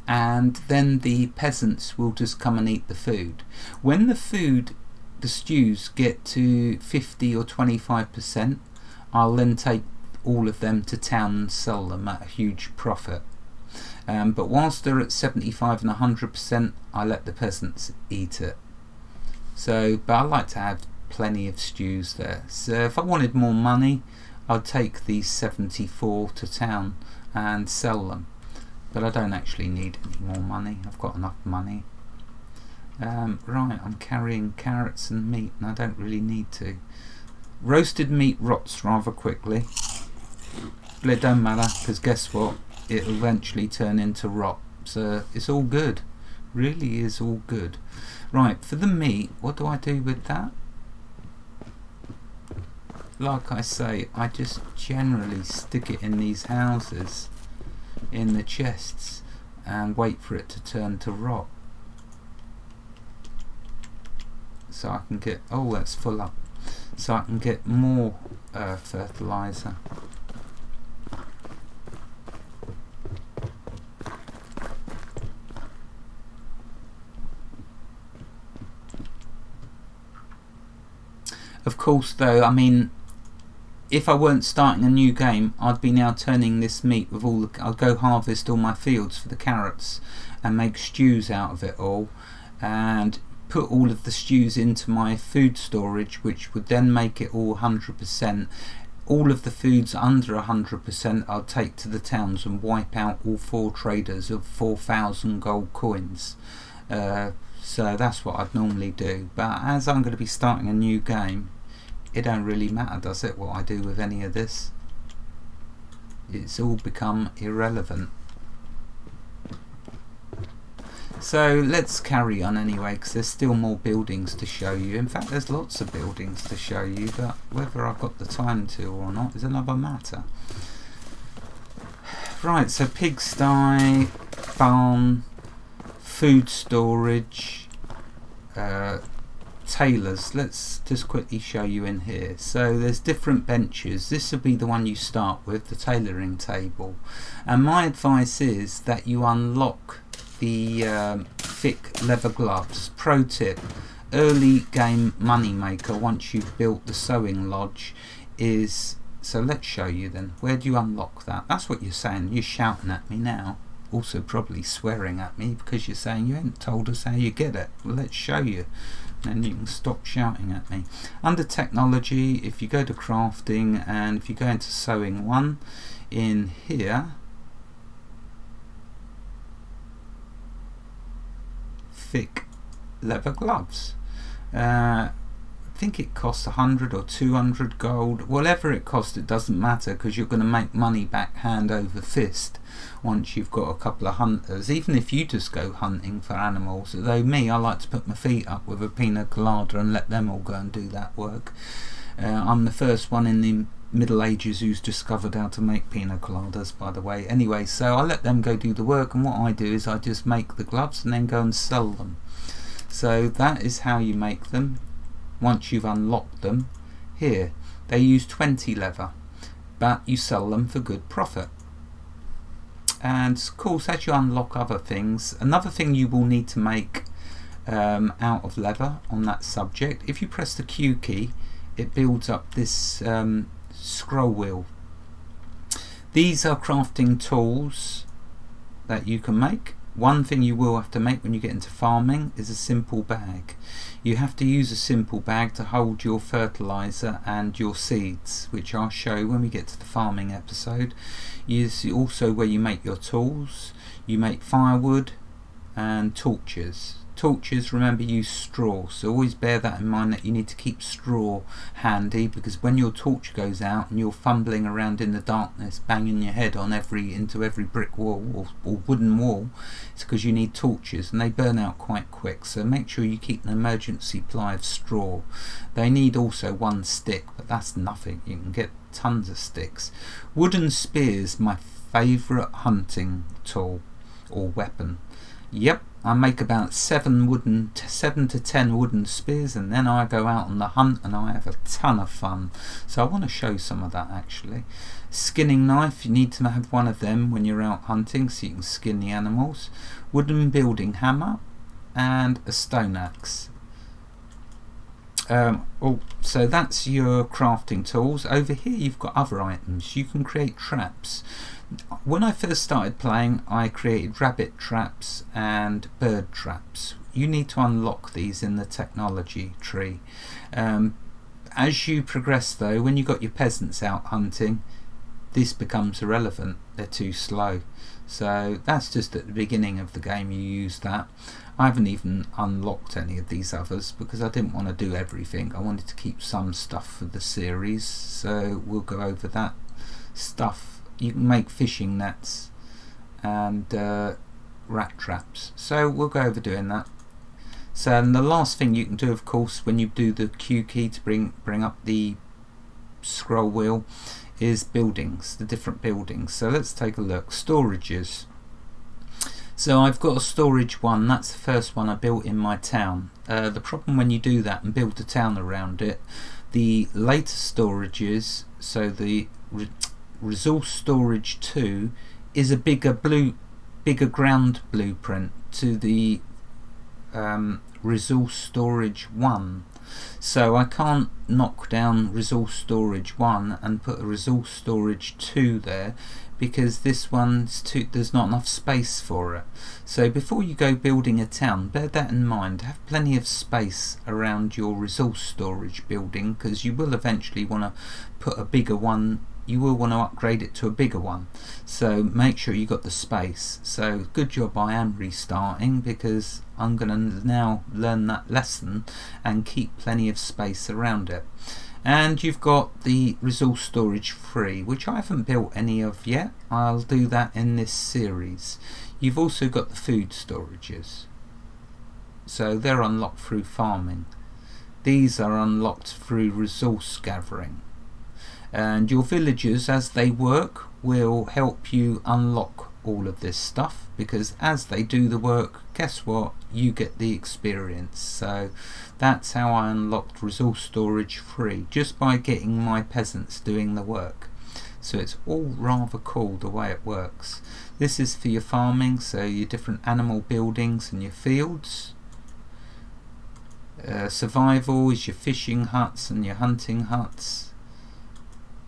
and then the peasants will just come and eat the food. When the stews get to 50 or 25%, I'll then take all of them to town and sell them at a huge profit. But whilst they're at 75 and 100%, I let the peasants eat it. So, but I like to have plenty of stews there. So if I wanted more money, I'd take these 74 to town and sell them. But I don't actually need any more money. I've got enough money. Right, I'm carrying carrots and meat, and I don't really need to. Roasted meat rots rather quickly. But it don't matter, because guess what? It'll eventually turn into rot. So it's all good. Really is all good. Right, for the meat, what do I do with that? Like I say, I just generally stick it in these houses, in the chests, and wait for it to turn to rot. So I can get, oh, that's full up. So I can get more fertilizer. Of course, though, I mean, if I weren't starting a new game, I'd be now turning this meat with all the... I'll go harvest all my fields for the carrots and make stews out of it all, and put all of the stews into my food storage, which would then make it all 100%. All of the foods under 100% I'll take to the towns and wipe out all 4 traders of 4,000 gold coins. So that's what I'd normally do. But as I'm going to be starting a new game, it don't really matter, does it, what I do with any of this? It's all become irrelevant. So let's carry on anyway, because there's still more buildings to show you. In fact, there's lots of buildings to show you, but whether I've got the time to or not is another matter. Right, so pigsty, barn, food storage, tailors. Let's just quickly show you in here. So there's different benches. This will be the one you start with, the tailoring table. And my advice is that you unlock the thick leather gloves. Pro tip, early game money maker once you've built the sewing lodge is, so let's show you then. Where do you unlock that? That's what you're saying. You're shouting at me now. Also probably swearing at me because you're saying you ain't told us how you get it. Well, let's show you. And you can stop shouting at me. Under technology, if you go to crafting and if you go into sewing 1, in here, thick leather gloves. I think it costs 100 or 200 gold. Whatever it costs, it doesn't matter because you're going to make money back hand over fist once you've got a couple of hunters, even if you just go hunting for animals. Although me, I like to put my feet up with a pina colada and let them all go and do that work. I'm the first one in the Middle Ages who's discovered how to make pina coladas, by the way. Anyway, so I let them go do the work, and what I do is I just make the gloves and then go and sell them. So that is how you make them once you've unlocked them. Here they use 20 leather, but you sell them for good profit. And of course, as you unlock other things, another thing you will need to make out of leather on that subject, if you press the Q key, it builds up this scroll wheel. These are crafting tools that you can make. One thing you will have to make when you get into farming is a simple bag. You have to use a simple bag to hold your fertilizer and your seeds, which I'll show when we get to the farming episode. Is also where you make your tools. You make firewood and torches. Torches, remember, use straw, so always bear that in mind, that you need to keep straw handy, because when your torch goes out and you're fumbling around in the darkness banging your head on into every brick wall or wooden wall, it's because you need torches and they burn out quite quick. So make sure you keep an emergency supply of straw. They need also 1 stick, but that's nothing, you can get tons of sticks. Wooden spears, my favourite hunting tool or weapon. Yep, I make about 7 to 10 wooden spears, and then I go out on the hunt and I have a ton of fun. So I want to show some of that actually. Skinning knife, you need to have one of them when you're out hunting so you can skin the animals. Wooden building hammer and a stone axe. So that's your crafting tools. Over here you've got other items. You can create traps. When I first started playing, I created rabbit traps and bird traps. You need to unlock these in the technology tree. As you progress though, when you got your peasants out hunting, this becomes irrelevant. They're too slow. So that's just at the beginning of the game you use that. I haven't even unlocked any of these others because I didn't want to do everything. I wanted to keep some stuff for the series, so we'll go over that stuff. You can make fishing nets and rat traps, so we'll go over doing that. So, and the last thing you can do, of course, when you do the Q key to bring up the scroll wheel, is buildings, the different buildings. So let's take a look. Storages. So I've got a storage 1, that's the first one I built in my town. The problem when you do that and build a town around it, the later storages, so the resource storage 2 is a bigger ground blueprint to the resource storage 1. So I can't knock down resource storage 1 and put a resource storage 2 there, because this one's there's not enough space for it. So before you go building a town, bear that in mind. Have plenty of space around your resource storage building, because you will eventually want to put a bigger one. You will want to upgrade it to a bigger one, so make sure you got the space. So good job I am restarting, because I'm going to now learn that lesson and keep plenty of space around it. And you've got the resource storage 3, which I haven't built any of yet. I'll do that in this series. You've also got the food storages, so they're unlocked through farming. These are unlocked through resource gathering. And your villagers, as they work, will help you unlock all of this stuff, because as they do the work, guess what, you get the experience. So that's how I unlocked resource storage free, just by getting my peasants doing the work. So it's all rather cool the way it works. This is for your farming, so your different animal buildings and your fields. Survival is your fishing huts and your hunting huts.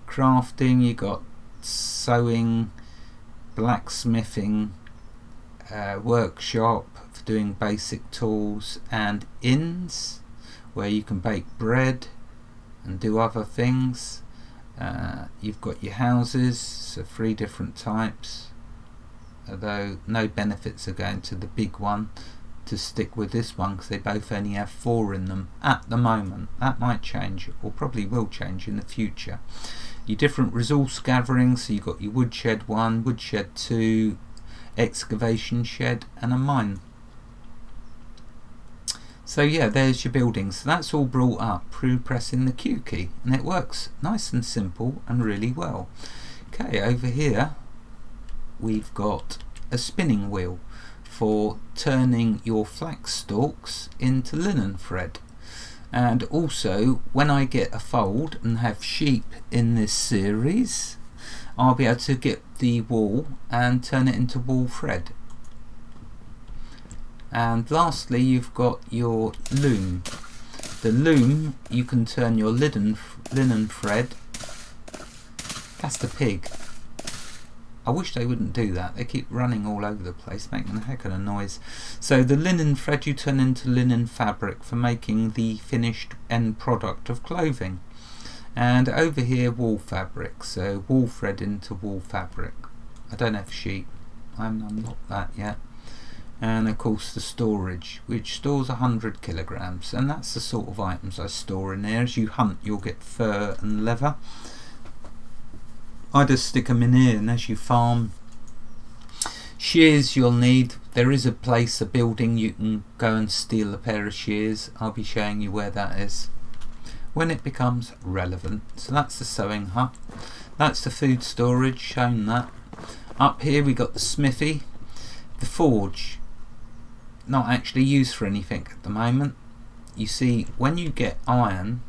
Crafting, you got sewing, blacksmithing, workshop for doing basic tools, and inns where you can bake bread and do other things. You've got your houses, so 3 different types, although no benefits are going to the big one. To stick with this one because they both only have 4 in them at the moment. That might change, or probably will change in the future. Your different resource gatherings, so you've got your woodshed 1, woodshed 2, excavation shed, and a mine. So yeah, there's your buildings. So that's all brought up through pressing the Q key, and it works nice and simple and really well. Okay, over here we've got a spinning wheel for turning your flax stalks into linen thread. And also, when I get a fold and have sheep in this series, I'll be able to get the wool and turn it into wool thread. And lastly, you've got your loom. The loom, you can turn your linen thread. That's the pig. I wish they wouldn't do that. They keep running all over the place, making a heck of a noise. So the linen thread you turn into linen fabric for making the finished end product of clothing. And over here, wool fabric. So wool thread into wool fabric. I don't have sheep. I haven't unlocked that yet. And of course the storage, which stores 100 kilograms. And that's the sort of items I store in there. As you hunt, you'll get fur and leather. I just stick them in here, and as you farm, shears you'll need. There is a place, a building, you can go and steal a pair of shears. I'll be showing you where that is when it becomes relevant. So that's the sewing hut. That's the food storage, shown that. Up here we got the smithy, the forge. Not actually used for anything at the moment. You see, when you get iron,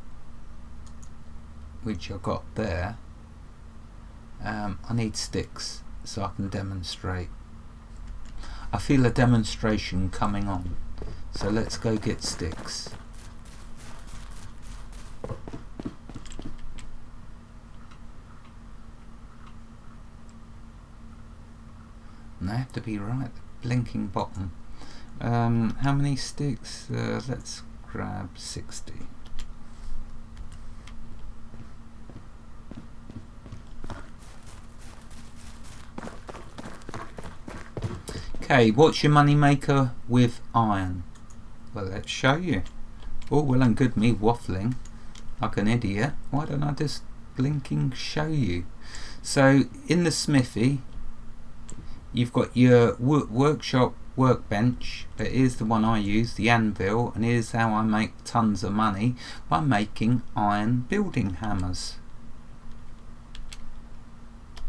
which I've got there, I need sticks so I can demonstrate. I feel a demonstration coming on, so let's go get sticks. And they have to be right at the blinking bottom. How many sticks? Let's grab 60. Okay, what's your money maker with iron? Well, let's show you. All well and good me waffling like an idiot. Why don't I just blinking show you? So in the smithy, you've got your workshop workbench, but here's the one I use, the anvil, and here's how I make tons of money by making iron building hammers.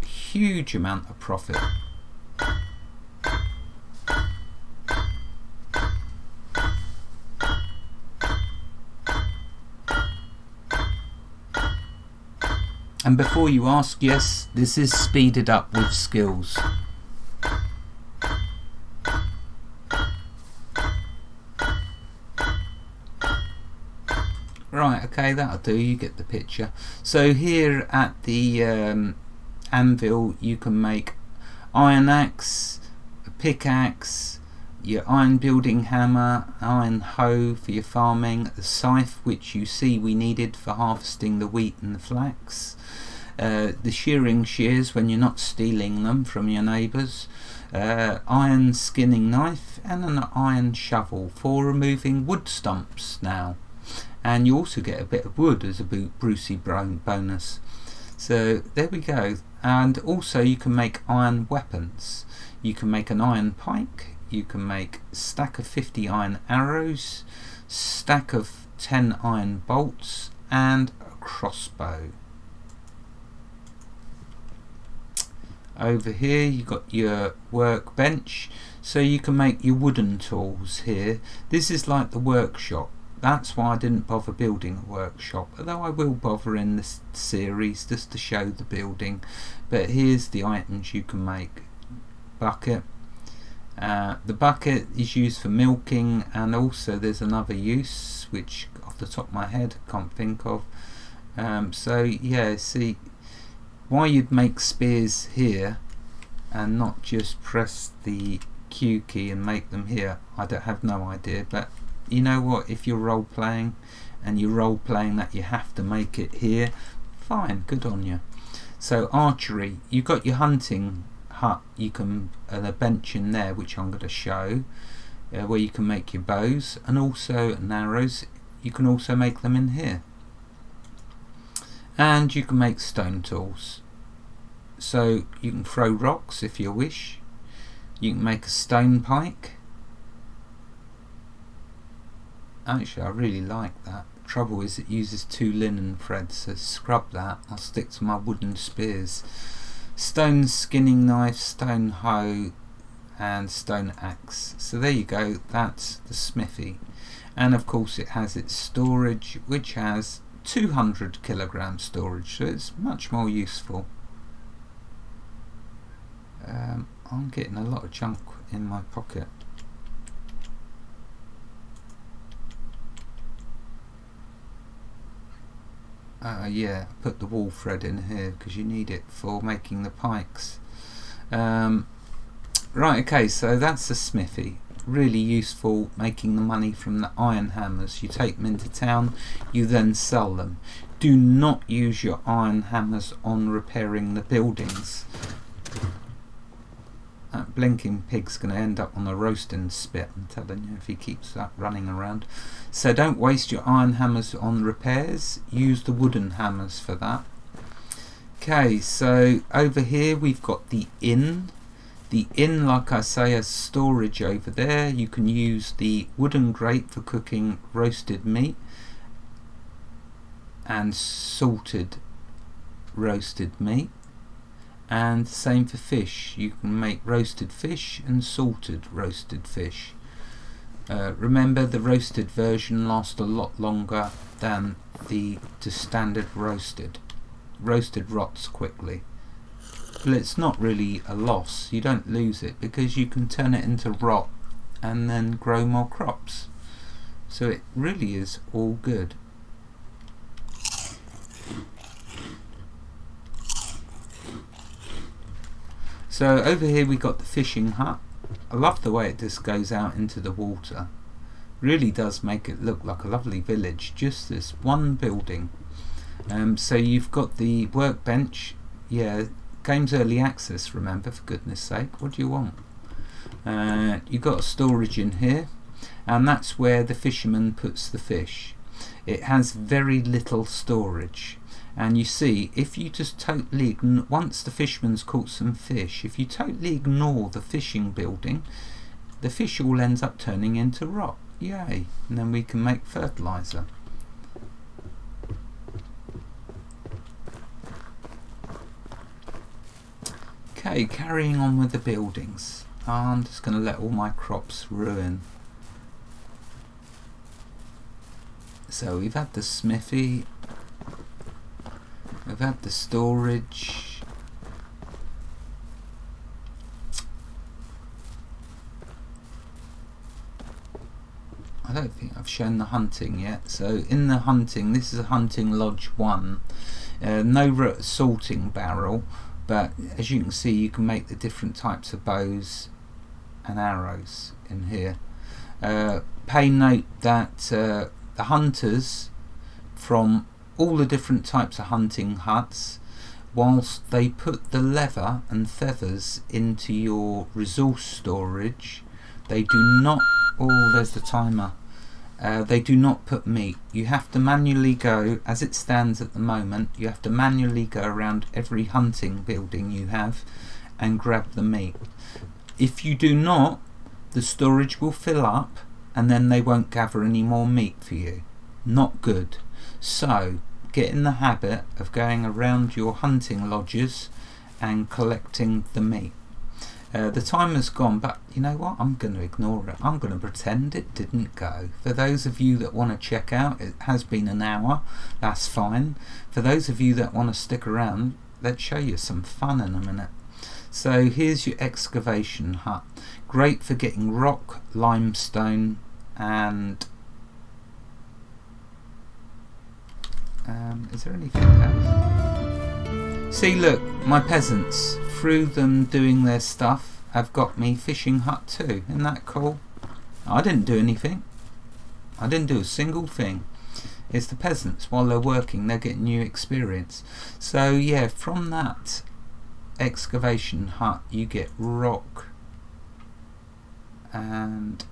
Huge amount of profit. And before you ask, yes, this is speeded up with skills. Right, okay, that'll do, you get the picture. So here at the anvil you can make iron axe, a pickaxe, your iron building hammer, iron hoe for your farming, the scythe which you see we needed for harvesting the wheat and the flax, the shearing shears when you're not stealing them from your neighbours, iron skinning knife, and an iron shovel for removing wood stumps now. And you also get a bit of wood as a Brucey bonus. So there we go. And also you can make iron weapons. You can make an iron pike, you can make a stack of 50 iron arrows, stack of 10 iron bolts, and a crossbow. Over here you got your workbench, so you can make your wooden tools here. This is like the workshop. That's why I didn't bother building a workshop, although I will bother in this series just to show the building. But here's the items you can make. Bucket. The bucket is used for milking, and also there's another use which off the top of my head I can't think of. So yeah, see why you'd make spears here and not just press the Q key and make them here, I don't have no idea. But you know what, if you're role playing and you're role playing that you have to make it here, fine, good on you. So archery, you've got your hunting hut, you can a bench in there which I'm going to show, where you can make your bows and also arrows. You can also make them in here, and you can make stone tools. So you can throw rocks if you wish. You can make a stone pike. Actually, I really like that. Trouble is it uses 2 linen threads, so scrub that. I'll stick to my wooden spears. Stone skinning knife, stone hoe and stone axe. So there you go, that's the smithy. And of course it has its storage, which has 200 kilogram storage, so it's much more useful. I'm getting a lot of junk in my pocket. Yeah, put the wool thread in here because you need it for making the pikes. Right, okay, so that's the smithy. Really useful, making the money from the iron hammers. You take them into town, you then sell them. Do not use your iron hammers on repairing the buildings. That blinking pig's going to end up on the roasting spit, I'm telling you, if he keeps that running around. So don't waste your iron hammers on repairs, use the wooden hammers for that. Okay, so over here we've got the inn. The inn, like I say, has storage over there. You can use the wooden grate for cooking roasted meat and salted roasted meat. And same for fish, you can make roasted fish and salted roasted fish. Remember, the roasted version lasts a lot longer than the standard roasted. Roasted rots quickly. But it's not really a loss, you don't lose it because you can turn it into rot and then grow more crops. So it really is all good. So over here we got the fishing hut. I love the way it just goes out into the water. Really does make it look like a lovely village, just this one building. So you've got the workbench. Yeah, game's early access, remember, for goodness sake. What do you want? You've got a storage in here, and that's where the fisherman puts the fish. It has very little storage. And you see, if you just totally, once the fisherman's caught some fish, if you totally ignore the fishing building, the fish all ends up turning into rot. Yay! And then we can make fertilizer. Okay, carrying on with the buildings. I'm just going to let all my crops ruin. So we've had the smithy. We've had the storage. I don't think I've shown the hunting yet. So in the hunting, this is a hunting lodge 1. No salting barrel, but as you can see, you can make the different types of bows and arrows in here. Pay note that the hunters from all the different types of hunting huts, whilst they put the leather and feathers into your resource storage, they do not, oh there's the timer, they do not put meat. You have to manually go, as it stands at the moment, you have to manually go around every hunting building you have and grab the meat. If you do not, the storage will fill up and then they won't gather any more meat for you. Not good. So get in the habit of going around your hunting lodges and collecting the meat. The timer's gone, but you know what? I'm going to ignore it. I'm going to pretend it didn't go. For those of you that want to check out, it has been an hour. That's fine. For those of you that want to stick around, let's show you some fun in a minute. So here's your excavation hut. Great for getting rock, limestone, and is there anything else? See, look, my peasants, through them doing their stuff, have got me fishing hut too. Isn't that cool? I didn't do anything. I didn't do a single thing. It's the peasants, while they're working, they're getting new experience. So yeah, from that excavation hut you get rock and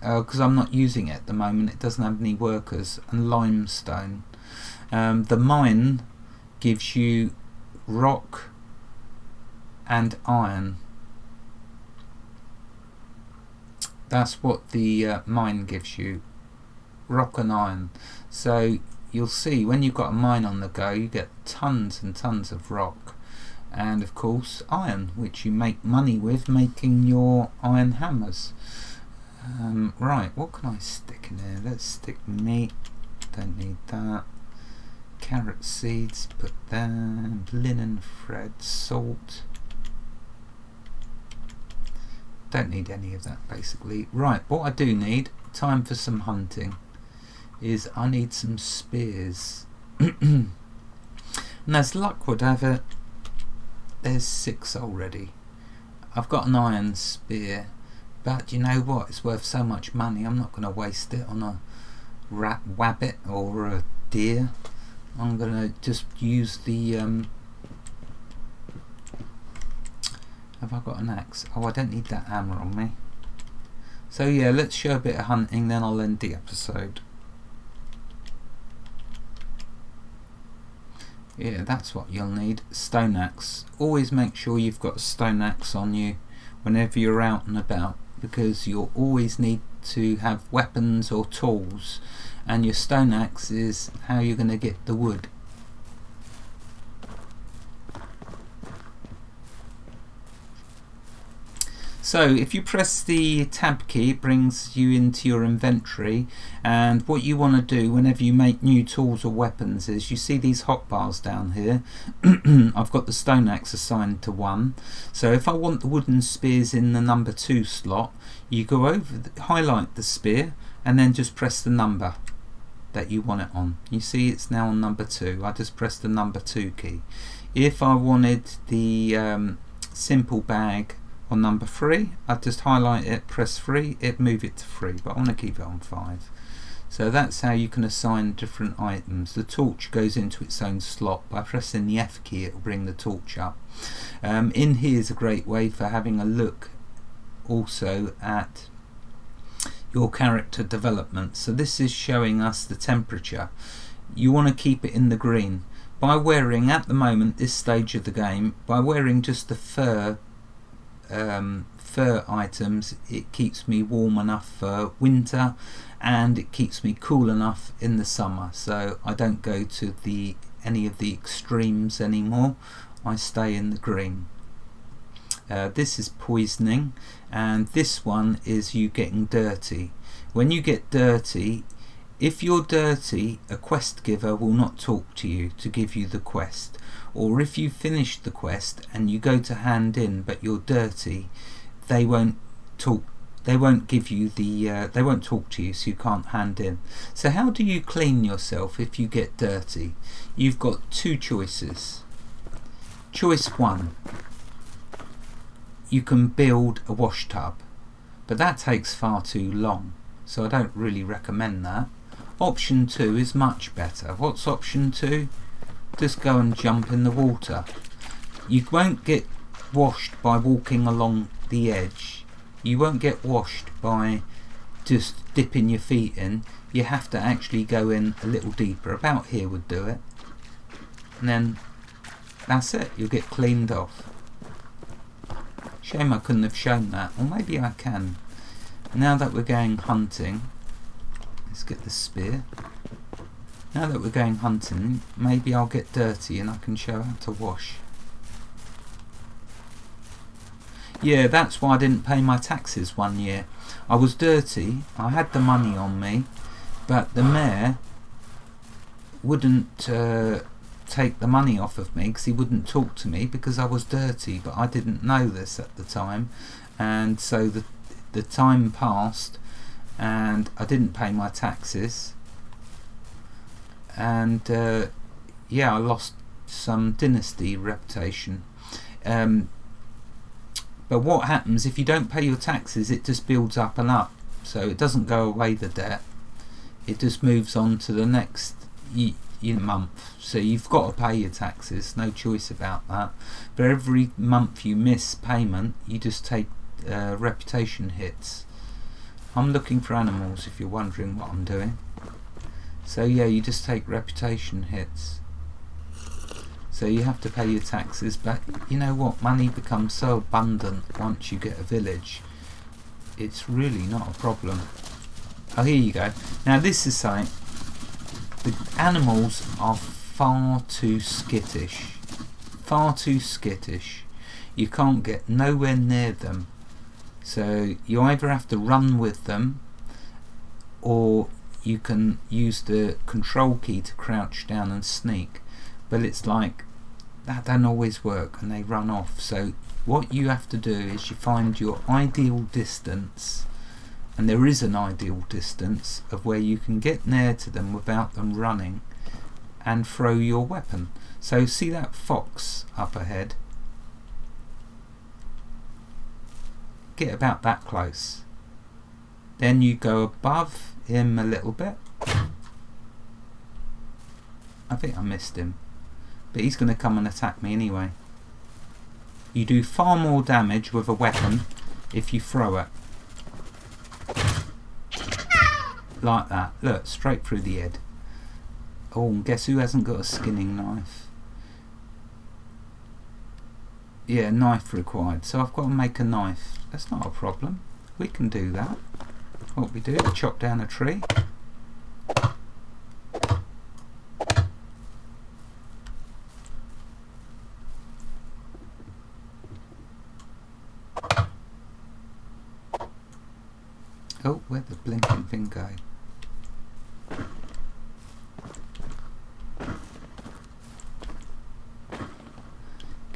because I'm not using it at the moment, it doesn't have any workers, and limestone. The mine gives you rock and iron. That's what the mine gives you, rock and iron. So you'll see when you've got a mine on the go, you get tons and tons of rock and of course iron, which you make money with making your iron hammers. Right, what can I stick in here? Let's stick meat, don't need that. Carrot seeds, put there. Linen thread, salt, don't need any of that basically. Right, what I do need, time for some hunting, is I need some spears. And as luck would have it, there's 6 already. I've got an iron spear, but you know what, it's worth so much money, I'm not going to waste it on a rabbit or a deer. I'm going to just use the have I got an axe? Oh, I don't need that hammer on me. So yeah, let's show a bit of hunting, then I'll end the episode. Yeah, that's what you'll need. Stone axe. Always make sure you've got a stone axe on you whenever you're out and about, because you'll always need to have weapons or tools, and your stone axe is how you're going to get the wood. So if you press the tab key, it brings you into your inventory, and what you want to do whenever you make new tools or weapons is, you see these hotbars down here. I've got the stone axe assigned to 1, so if I want the wooden spears in the number 2 slot, you go over, highlight the spear, and then just press the number that you want it on. You see it's now on number 2. I just pressed the number 2 key. If I wanted the simple bag on number 3, I just highlight it, press 3, it move it to 3, but I want to keep it on 5. So that's how you can assign different items. The torch goes into its own slot. By pressing the F key, it will bring the torch up. In here is a great way for having a look also at your character development. So this is showing us the temperature. You want to keep it in the green. By wearing, at the moment, this stage of the game, by wearing just the fur items, it keeps me warm enough for winter, and it keeps me cool enough in the summer, so I don't go to any of the extremes anymore. I stay in the green. This is poisoning, and this one is you getting dirty. When you get dirty, if you're dirty, a quest giver will not talk to you to give you the quest. Or if you finish the quest and you go to hand in but you're dirty, they won't talk. They won't give you the. They won't talk to you, so you can't hand in. So how do you clean yourself if you get dirty? You've got 2 choices. Choice 1. You can build a wash tub, but that takes far too long, so I don't really recommend that. Option 2 is much better. What's option 2? Just go and jump in the water. You won't get washed by walking along the edge. You won't get washed by just dipping your feet in. You have to actually go in a little deeper. About here would do it. And then that's it. You'll get cleaned off. Shame I couldn't have shown that. Or maybe I can. Now that we're going hunting, let's get the spear. Now that we're going hunting, maybe I'll get dirty and I can show how to wash. Yeah, that's why I didn't pay my taxes one year. I was dirty, I had the money on me, but the mayor wouldn't take the money off of me because he wouldn't talk to me because I was dirty, but I didn't know this at the time, and so the time passed and I didn't pay my taxes, and yeah, I lost some Dynasty reputation. But what happens if you don't pay your taxes? It just builds up and up, so it doesn't go away, the debt. It just moves on to the next month. So you've got to pay your taxes, no choice about that. But every month you miss payment, you just take reputation hits. I'm looking for animals if you're wondering what I'm doing. So yeah, you just take reputation hits. So you have to pay your taxes, but you know what? Money becomes so abundant once you get a village. It's really not a problem. Oh, here you go. Now this is something. The animals are far too skittish. Far too skittish. You can't get nowhere near them. So you either have to run with them, or you can use the control key to crouch down and sneak. But it's like, that don't always work and they run off. So what you have to do is you find your ideal distance, and there is an ideal distance of where you can get near to them without them running, and throw your weapon. So see that fox up ahead? Get about that close. Then you go above him a little bit. I think I missed him, but he's going to come and attack me anyway. You do far more damage with a weapon if you throw it. Like that. Look, straight through the head. Oh, and guess who hasn't got a skinning knife? Yeah, knife required. So I've got to make a knife. That's not a problem. We can do that. What we do, chop down a tree. Oh, where'd the blinking thing go?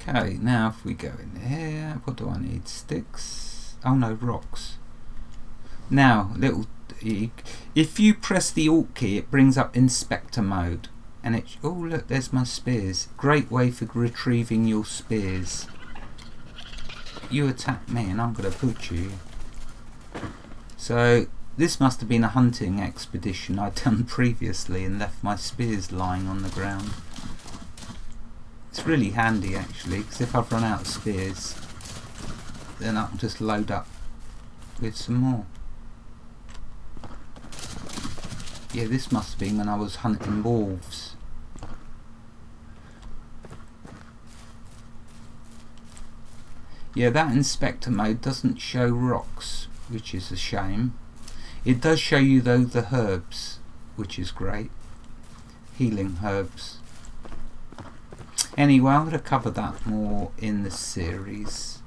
Okay, now if we go in here, what do I need? Sticks? Oh no, rocks. Now, if you press the Alt key, it brings up Inspector mode, and it. Oh look, there's my spears. Great way for retrieving your spears. You attack me, and I'm going to butcher you. So this must have been a hunting expedition I'd done previously and left my spears lying on the ground. It's really handy actually, because if I've run out of spears, then I can just load up with some more. Yeah, this must have been when I was hunting wolves. Yeah, that inspector mode doesn't show rocks, which is a shame. It does show you though the herbs, which is great. Healing herbs. Anyway, I'm going to cover that more in the series.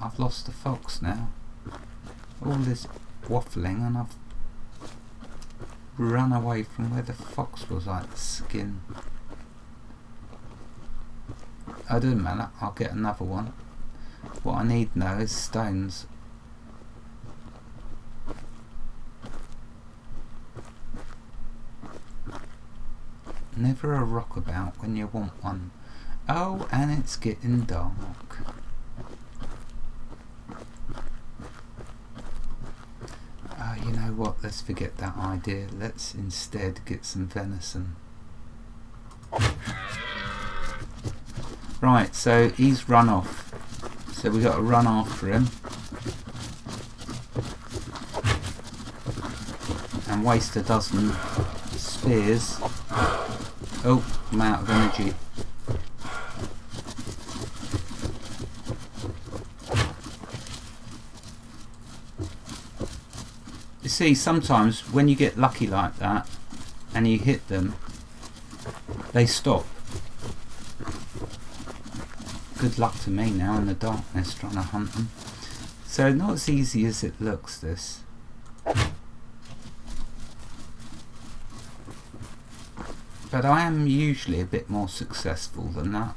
I've lost the fox now. All this waffling and I've run away from where the fox was, like the skin. Oh, doesn't matter, I'll get another one. What I need now is stones. Never a rock about when you want one. Oh, and it's getting dark. Oh, you know what? Let's forget that idea. Let's instead get some venison. Right, so he's run off. So we've got to run after him. And waste a dozen spears. Oh, I'm out of energy. You see, sometimes when you get lucky like that and you hit them, they stop. Good luck to me now in the darkness trying to hunt them. So not as easy as it looks, this. But I am usually a bit more successful than that.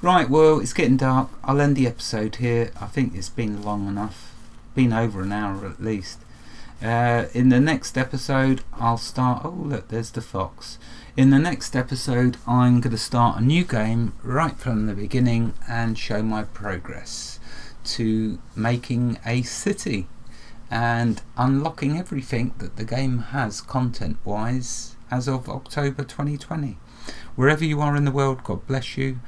Right, well, it's getting dark. I'll end the episode here. I think it's been long enough. Been over an hour at least. In the next episode, I'll start... Oh, look, there's the fox. In the next episode, I'm going to start a new game right from the beginning and show my progress to making a city and unlocking everything that the game has content-wise as of October 2020. Wherever you are in the world, God bless you,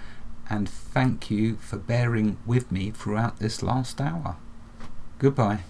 and thank you for bearing with me throughout this last hour. Goodbye.